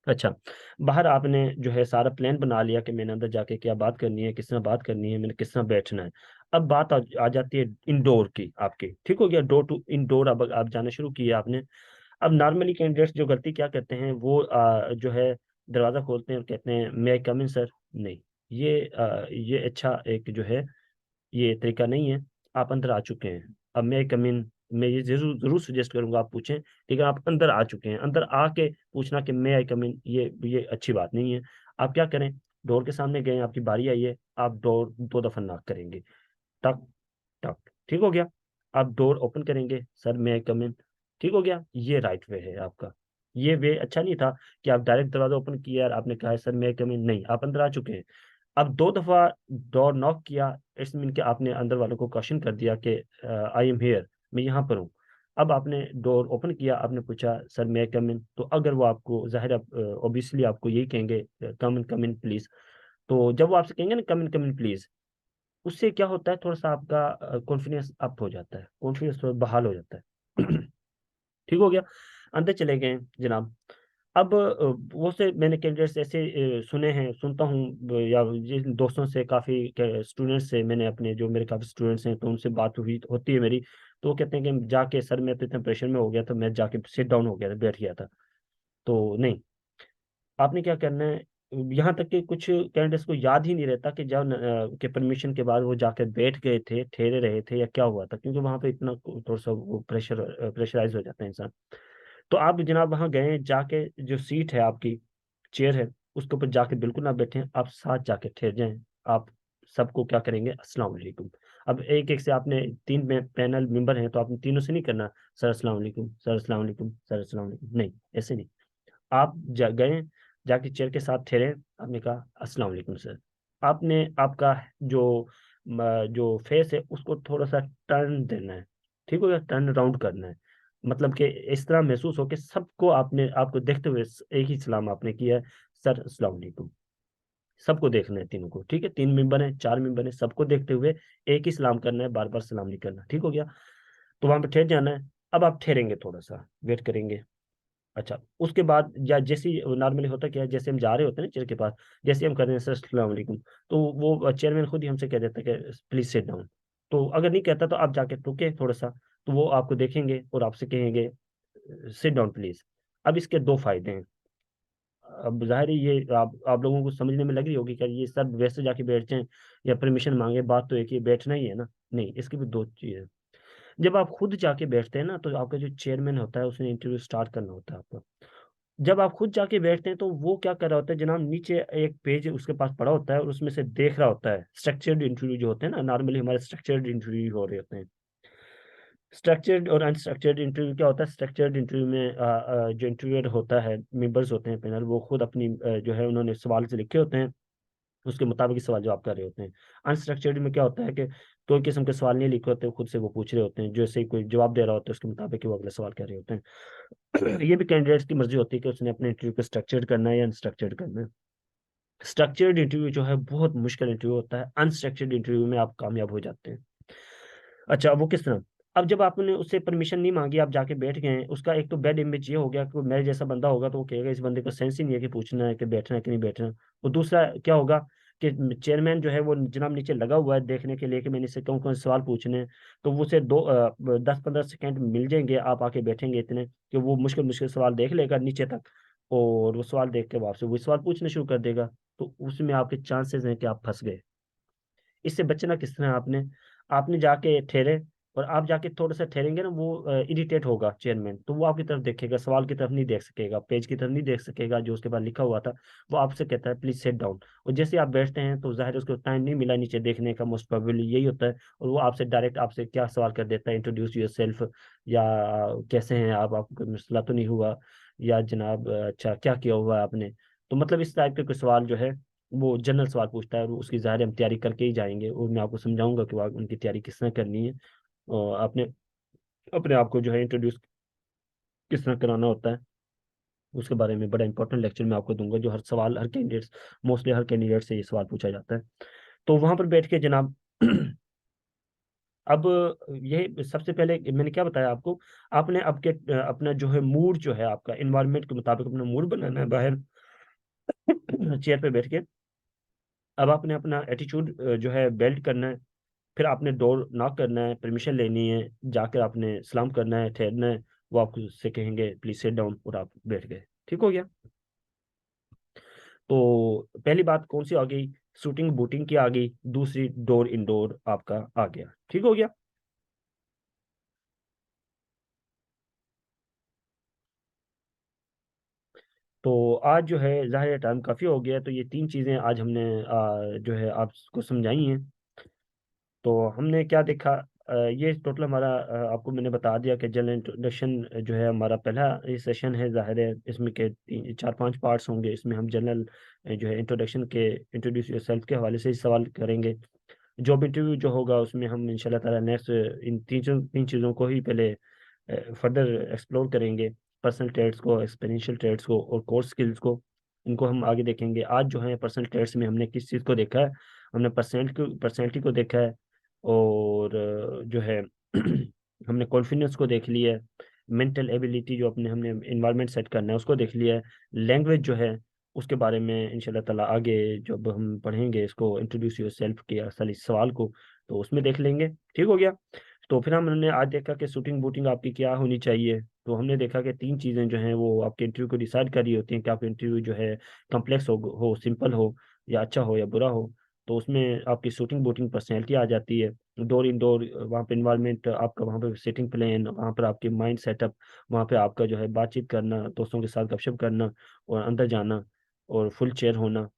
अच्छा, बाहर आपने जो है सारा प्लान बना लिया कि मैंने अंदर जाके क्या बात करनी है, किस तरह बात करनी है, मैंने किस तरह बैठना है। अब बात आ जाती है इंडोर की आपकी। ठीक हो गया, डोर टू इंडोर अब आप जाना शुरू किया आपने। अब नॉर्मली कैंडिडेट्स जो गलती क्या करते हैं, वो जो है दरवाज़ा खोलते हैं और कहते हैं मे आई कम इन सर। नहीं, ये अच्छा एक जो है ये तरीका नहीं है। आप अंदर आ चुके हैं, अब मैं कम इन, मैं ये जरूर जरूर सजेस्ट करूंगा आप पूछें, लेकिन आप अंदर आ चुके हैं, अंदर आके पूछना कि मैं आई कम इन, ये अच्छी बात नहीं है। आप क्या करें, डोर के सामने गए, आपकी बारी आई है, आप डोर 2 दफा नॉक करेंगे, टक टक। ठीक हो गया। आप डोर ओपन करेंगे, सर मैं आई कम इन। ठीक हो गया, ये राइट वे है आपका। ये वे अच्छा नहीं था कि आप डायरेक्ट दरवाजा ओपन किया और आपने कहा सर मैं आई कम इन, नहीं, आप अंदर आ चुके हैं। अब 2 दफा डोर नॉक किया, इट्स मीन कि आपने अंदर वालों को क्वेश्चन कर दिया कि आई एम हियर, मैं यहाँ पर हूँ। अब आपने डोर ओपन किया, आपने पूछा सर मैं कम इन, तो अगर वो आपको जाहिर ओबियसली आपको यही कहेंगे कम इन प्लीज। तो जब वो आपसे कहेंगे ना कम इन प्लीज, उससे क्या होता है, थोड़ा सा आपका कॉन्फिडेंस अप हो जाता है, कॉन्फिडेंस थोड़ा बहाल हो जाता है। ठीक हो गया। अंदर चले गए जनाब। अब वो से मैंने कैंडिडेट्स ऐसे सुने हैं, सुनता हूँ या जिन दोस्तों से, काफ़ी स्टूडेंट्स से, मैंने अपने जो मेरे काफ़ी स्टूडेंट्स हैं तो उनसे बात हुई होती है मेरी। तो वो कहते हैं कि जाके सर मैं तो इतना प्रेशर में हो गया था, मैं जाके सिट डाउन हो गया था, बैठ गया था। तो नहीं, आपने क्या करना है, यहाँ तक कि कुछ कैंडिडेट्स को याद ही नहीं रहता कि जब के परमिशन के बाद वो जाकर बैठ गए थे, ठहरे रहे थे, या क्या हुआ था, क्योंकि वहां पे इतना थोड़ा सा वो प्रेशराइज हो जाता है इंसान। तो आप जनाब वहां गए, जाके जो सीट है आपकी, चेयर है, उसके ऊपर जाके बिल्कुल ना बैठें, आप साथ जाके ठहर जाएं। आप सबको क्या करेंगे, अस्सलाम वालेकुम। अब एक एक से आपने 3 पैनल मेंबर हैं तो आपने तीनों से नहीं करना सर अस्सलाम वालेकुम, सर अस्सलाम वालेकुम, सर अस्सलाम वालेकुम, नहीं, ऐसे नहीं। आप गए, जाके चेयर के साथ ठहरे, आपने कहा अस्सलाम वालेकुम सर। आपने आपका जो जो फेस है उसको थोड़ा सा टर्न देना है। ठीक हो गया, टर्न राउंड करना है, मतलब कि इस तरह महसूस हो कि सबको आपने आपको देखते हुए एक ही सलाम आपने किया है, सर अस्सलाम वालेकुम। सबको देखना है तीनों को, ठीक है, 3 मेंबर हैं, 4 मेंबर हैं, सबको देखते हुए एक ही सलाम करना है, बार बार सलाम नहीं करना, ठीक हो गया। तो वहां पे ठहर जाना है। अब आप ठहरेंगे, थोड़ा सा वेट करेंगे। अच्छा, उसके बाद या जैसे नॉर्मली होता क्या है, जैसे हम जा रहे होते हैं ना चेयर के पास, जैसे हम कर रहे हैं सर अस्सलाम वालेकुम, तो वो चेयरमैन खुद ही हमसे कह देता है कि प्लीज सिट डाउन। तो अगर नहीं कहता तो आप जाके रुके थोड़ा सा, तो वो आपको देखेंगे और आपसे कहेंगे सिट डाउन प्लीज। अब इसके दो फायदे हैं। अब जाहिर है ये आप लोगों को समझने में लग रही होगी कि ये सब वैसे जाके बैठ जाएं या परमिशन मांगे, बात तो एक ही बैठना ही है ना। नहीं, इसकी भी दो चीजें। जब आप खुद जाके बैठते हैं ना, तो आपका जो चेयरमैन होता है उसने इंटरव्यू स्टार्ट करना होता है आपको। जब आप खुद जाके बैठते हैं तो वो क्या कर रहा होता है जनाब, नीचे एक पेज उसके पास पड़ा होता है और उसमें से देख रहा होता है स्ट्रक्चर्ड इंटरव्यू जो होते हैं ना, नॉर्मली हमारे स्ट्रक्चर्ड इंटरव्यू हो रहे होते हैं। स्ट्रक्चर्ड और अनस्ट्रक्चर्ड इंटरव्यू क्या होता है, स्ट्रक्चर्ड इंटरव्यू में जो इंटरव्यूअर होता है, मेंबर्स होते हैं पैनल, वो खुद अपनी जो है उन्होंने सवाल से लिखे होते हैं, उसके मुताबिक ही सवाल जवाब कर रहे होते हैं। अनस्ट्रक्चर्ड में क्या होता है कि कोई किस्म के सवाल नहीं लिखे होते, खुद से वो पूछ रहे होते हैं, जैसे ही कोई जवाब दे रहा होता है उसके मुताबिक ही वो अगला सवाल कर रहे होते हैं। ये भी कैंडिडेट्स की मर्जी होती है कि उसने अपने इंटरव्यू को स्ट्रक्चर्ड करना है या अनस्ट्रक्चर्ड करना है। स्ट्रक्चर्ड इंटरव्यू जो है बहुत मुश्किल इंटरव्यू होता है, अनस्ट्रक्चर्ड इंटरव्यू में आप कामयाब हो जाते हैं। अच्छा, वो किस तरह? अब जब आपने उससे परमिशन नहीं मांगी, आप जाके बैठ गए हैं, उसका एक तो बैड इमेज ये हो गया कि मेरे जैसा बंदा होगा तो वो कहेगा इस बंदे को सेंस ही नहीं है कि पूछना है कि बैठना है कि नहीं बैठना। और दूसरा क्या होगा कि चेयरमैन जो है वो जनाब नीचे लगा हुआ है देखने के लिए कि मैंने इससे कौन कौन से सवाल पूछने हैं। तो वो उसे 10-15 सेकंड मिल जाएंगे, आप आके बैठेंगे इतने कि वो मुश्किल मुश्किल सवाल देख लेगा नीचे तक, और वो सवाल देख के आपसे वो सवाल पूछना शुरू कर देगा। तो उसमें आपके चांसेस हैं कि आप फंस गए। इससे बचना किस तरह? आपने आपने जाके ठहरे, और आप जाके थोड़ा सा ठहरेंगे ना, वो इरिटेट होगा चेयरमैन, तो वो आपकी तरफ देखेगा, सवाल की तरफ नहीं देख सकेगा, पेज की तरफ नहीं देख सकेगा जो उसके बाद लिखा हुआ था। वो आपसे कहता है प्लीज सेट डाउन, और जैसे आप बैठते हैं तो जाहिर है उसको टाइम नहीं मिला नीचे देखने का, मोस्ट प्रोबेबली यही होता है। और वो आपसे डायरेक्ट आपसे क्या सवाल कर देता है, इंट्रोड्यूस योर सेल्फ, या कैसे हैं आप, आपको कोई मसला तो नहीं हुआ, या जनाब अच्छा क्या किया हुआ है आपने। तो मतलब इस टाइप के कोई सवाल जो है वो जनरल सवाल पूछता है, और उसकी ज़ाहिर हम तैयारी करके ही जाएंगे, और मैं आपको समझाऊंगा कि उनकी तैयारी किस तरह करनी है, और आपने अपने आप को जो है इंट्रोड्यूस किस तरह कराना होता है, उसके बारे में बड़ा इंपॉर्टेंट लेक्चर मैं आपको दूंगा, जो हर सवाल हर कैंडिडेट्स, मोस्टली हर कैंडिडेट से ये सवाल पूछा जाता है। तो वहां पर बैठ के जनाब अब ये सबसे पहले मैंने क्या बताया आपको, आपने आपके अपना जो है मूड जो है आपका इन्वायरमेंट के मुताबिक अपना मूड बनाना है बाहर चेयर पे बैठ के। अब आपने अपना एटीट्यूड जो है बेल्ट करना है। फिर आपने डोर नॉक करना है, परमिशन लेनी है, जाकर आपने सलाम करना है, ठहरना है। वो आपको से कहेंगे प्लीज सिट डाउन, और आप बैठ गए, ठीक हो गया। तो पहली बात कौन सी आ गई? शूटिंग बूटिंग की आ गई। दूसरी डोर इंडोर आपका आ गया, ठीक हो गया। तो आज जो है जाहिर टाइम काफ़ी हो गया, तो ये 3 चीज़ें आज हमने जो है आपको समझाई हैं। तो हमने क्या देखा, ये टोटल हमारा आपको मैंने बता दिया कि जनरल इंट्रोडक्शन जो है हमारा पहला ये सेशन है। जाहिर है इसमें के 4-5 पार्ट्स होंगे। इसमें हम जनरल जो है इंट्रोडक्शन के, इंट्रोड्यूस योरसेल्फ के हवाले से ही सवाल करेंगे। जॉब इंटरव्यू जो होगा उसमें हम इंशाल्लाह ताला नेक्स्ट इन तीन चीज़ों को ही पहले फर्दर एक्सप्लोर करेंगे। पर्सनल ट्रेड्स को, एक्सपेरिंशियल ट्रेड्स को, और कोर स्किल्स को, इनको हम आगे देखेंगे। आज जो है पर्सनल ट्रेड्स में हमने किस चीज़ को देखा है, हमने पर्सनैलिटी को देखा है, और जो है हमने कॉन्फिडेंस को देख लिया है। मेंटल एबिलिटी जो अपने हमने इन्वायरमेंट सेट करना है उसको देख लिया है। लैंग्वेज जो है उसके बारे में इंशाल्लाह ताला आगे जब हम पढ़ेंगे इसको, इंट्रोड्यूस योर सेल्फ के असल इस सवाल को, तो उसमें देख लेंगे, ठीक हो गया। तो फिर हमने आज देखा कि शूटिंग बूटिंग आपकी क्या होनी चाहिए। तो हमने देखा कि 3 चीज़ें जो हैं वो आपके इंटरव्यू को डिसाइड कर रही होती हैं कि आपका इंटरव्यू जो है कम्प्लेक्स हो सिंपल हो, या अच्छा हो या बुरा हो। तो उसमें आपकी शूटिंग बूटिंग पर्सनैलिटी आ जाती है। डोर इंडोर वहाँ पे इन्वायरमेंट आपका, वहाँ पे सिटिंग प्लेन, वहाँ पर आपके माइंड सेटअप, वहाँ पे आपका जो है बातचीत करना, दोस्तों के साथ गपशप करना, और अंदर जाना, और फुल चेयर होना।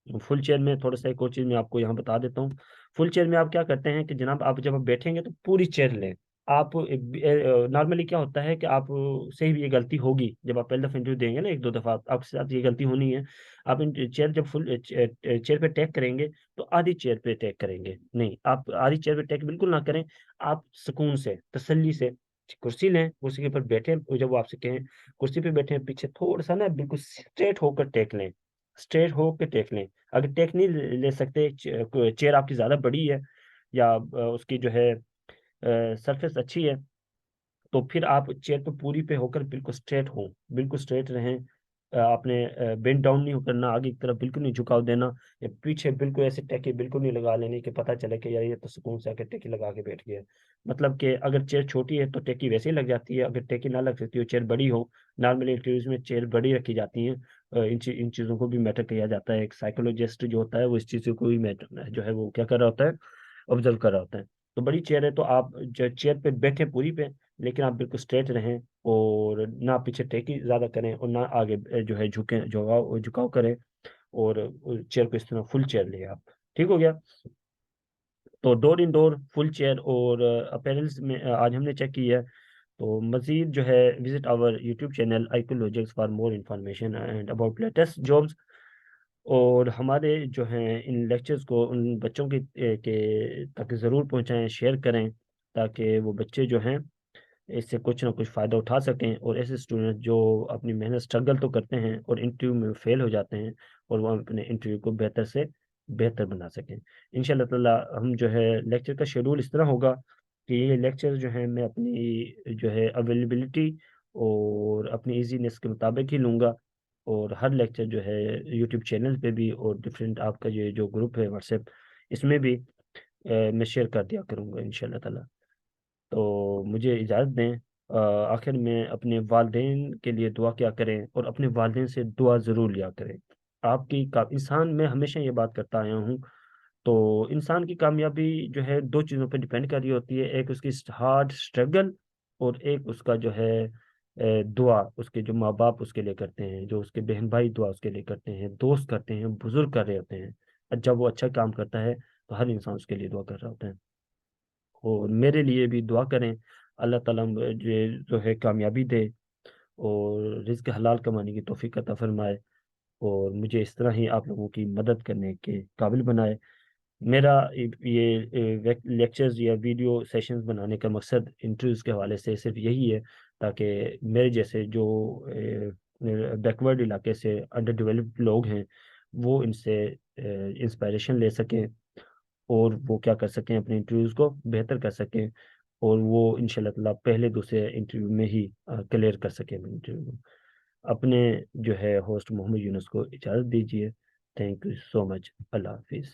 फुल चेयर में थोड़ा सा एक और चीज़ मैं आपको यहाँ बता देता हूँ। फुल चेयर में आप क्या करते हैं कि जनाब आप जब आप बैठेंगे तो पूरी चेयर लें। आप नॉर्मली क्या होता है कि आप से ही ये गलती होगी, जब आप पहले दफ़ा इंटरव्यू देंगे ना, 1-2 दफ़ा आपके साथ ये गलती होनी है। आप चेयर जब फुल चेयर पे टैग करेंगे तो आधी चेयर पे टैग करेंगे नहीं, आप आधी चेयर पे टैग बिल्कुल ना करें। आप सुकून से, तसल्ली से कुर्सी लें, कुर्सी के ऊपर बैठे, और जब वो आपसे कहें कुर्सी पे बैठे, पीछे थोड़ा सा ना बिल्कुल स्ट्रेट होकर टेक लें। स्ट्रेट हो के टेक लें। अगर टेक नहीं ले सकते, चेयर आपकी ज़्यादा बड़ी है या उसकी जो है सरफेस अच्छी है, तो फिर आप चेयर पे पूरी पे होकर बिल्कुल स्ट्रेट हो, बिल्कुल स्ट्रेट रहें। आपने बेंड डाउन नहीं करना, आगे की तरफ बिल्कुल नहीं झुकाव देना, या पीछे बिल्कुल ऐसे टेकी बिल्कुल नहीं लगा लेने कि पता चले कि यार ये तो सुकून से आके टेकी लगा के बैठ गया। मतलब कि अगर चेयर छोटी है तो टेकी वैसे ही लग जाती है, अगर टेकी ना लग सकती हो, चेयर बड़ी हो, नॉर्मली इंटरव्यूज में चेयर बड़ी रखी जाती हैं। इन चीज़ों को भी मैटर किया जाता है। एक साइकोलॉजिस्ट जो होता है वो इस चीज़ को भी मैटर जो है वो क्या कर रहा होता है, ऑब्जर्व कर रहा होता है। तो बड़ी चेयर है तो आप जो चेयर पे बैठे पूरी पे, लेकिन आप बिल्कुल स्ट्रेट रहें, और ना पीछे टेकी ज्यादा करें और ना आगे जो है झुके झुकाव झुकाव करें, और चेयर को इस तरह फुल चेयर ले आप। ठीक हो गया। तो door in door full chair और अपैरल्स में आज हमने चेक की है। तो मजीद जो है विजिट आवर यूट्यूब चैनल आइकोलॉजिक्स for more information and about latest jobs. और हमारे जो हैं इन लेक्चर्स को उन बच्चों के तक ज़रूर पहुंचाएं, शेयर करें, ताकि वो बच्चे जो हैं इससे कुछ ना कुछ फ़ायदा उठा सकें, और ऐसे स्टूडेंट जो अपनी मेहनत स्ट्रगल तो करते हैं और इंटरव्यू में फेल हो जाते हैं, और वो अपने इंटरव्यू को बेहतर से बेहतर बना सकें। इंशाल्लाह ताला हम जो है लेक्चर का शेड्यूल इस तरह होगा कि ये लेक्चर जो है मैं अपनी जो है अवेलेबिलिटी और अपनी ईजीनेस के मुताबिक ही लूँगा। और हर लेक्चर जो है यूट्यूब चैनल पे भी और डिफरेंट आपका ये जो ग्रुप है व्हाट्सएप, इसमें भी मैं शेयर कर दिया करूँगा इंशाल्लाह ताला। तो मुझे इजाज़त दें। आखिर में अपने वालदेन के लिए दुआ क्या करें, और अपने वालदेन से दुआ ज़रूर लिया करें। आपकी का इंसान, मैं हमेशा ये बात करता आया हूँ, तो इंसान की कामयाबी जो है दो चीज़ों पर डिपेंड कर रही होती है। एक उसकी हार्ड स्ट्रगल, और एक उसका जो है दुआ उसके जो माँ बाप उसके लिए करते हैं, जो उसके बहन भाई दुआ उसके लिए करते हैं, दोस्त करते हैं, बुजुर्ग कर रहे होते हैं। और जब वो अच्छा काम करता है तो हर इंसान उसके लिए दुआ कर रहा होता है। और मेरे लिए भी दुआ करें, अल्लाह ताला मुझे जो है कामयाबी दे, और रिज़्क हलाल कमाने की तौफीक अता फरमाए, और मुझे इस तरह ही आप लोगों की मदद करने के काबिल बनाए। मेरा ये लेक्चर्स या वीडियो सेशंस बनाने का मकसद इंटरव्यूज़ के हवाले से सिर्फ यही है, ताकि मेरे जैसे जो बैकवर्ड इलाके से अंडर डेवलप्ड लोग हैं, वो इनसे इंस्पायरेशन ले सकें, और वो क्या कर सकें, अपने इंटरव्यूज़ को बेहतर कर सकें, और वो इंशाल्लाह ताला पहले दूसरे इंटरव्यू में ही क्लियर कर सकें अपने इंटरव्यू को। अपने जो है होस्ट मोहम्मद यूनुस को इजाज़त दीजिए। Thank you so much. अल्लाह हाफिज़।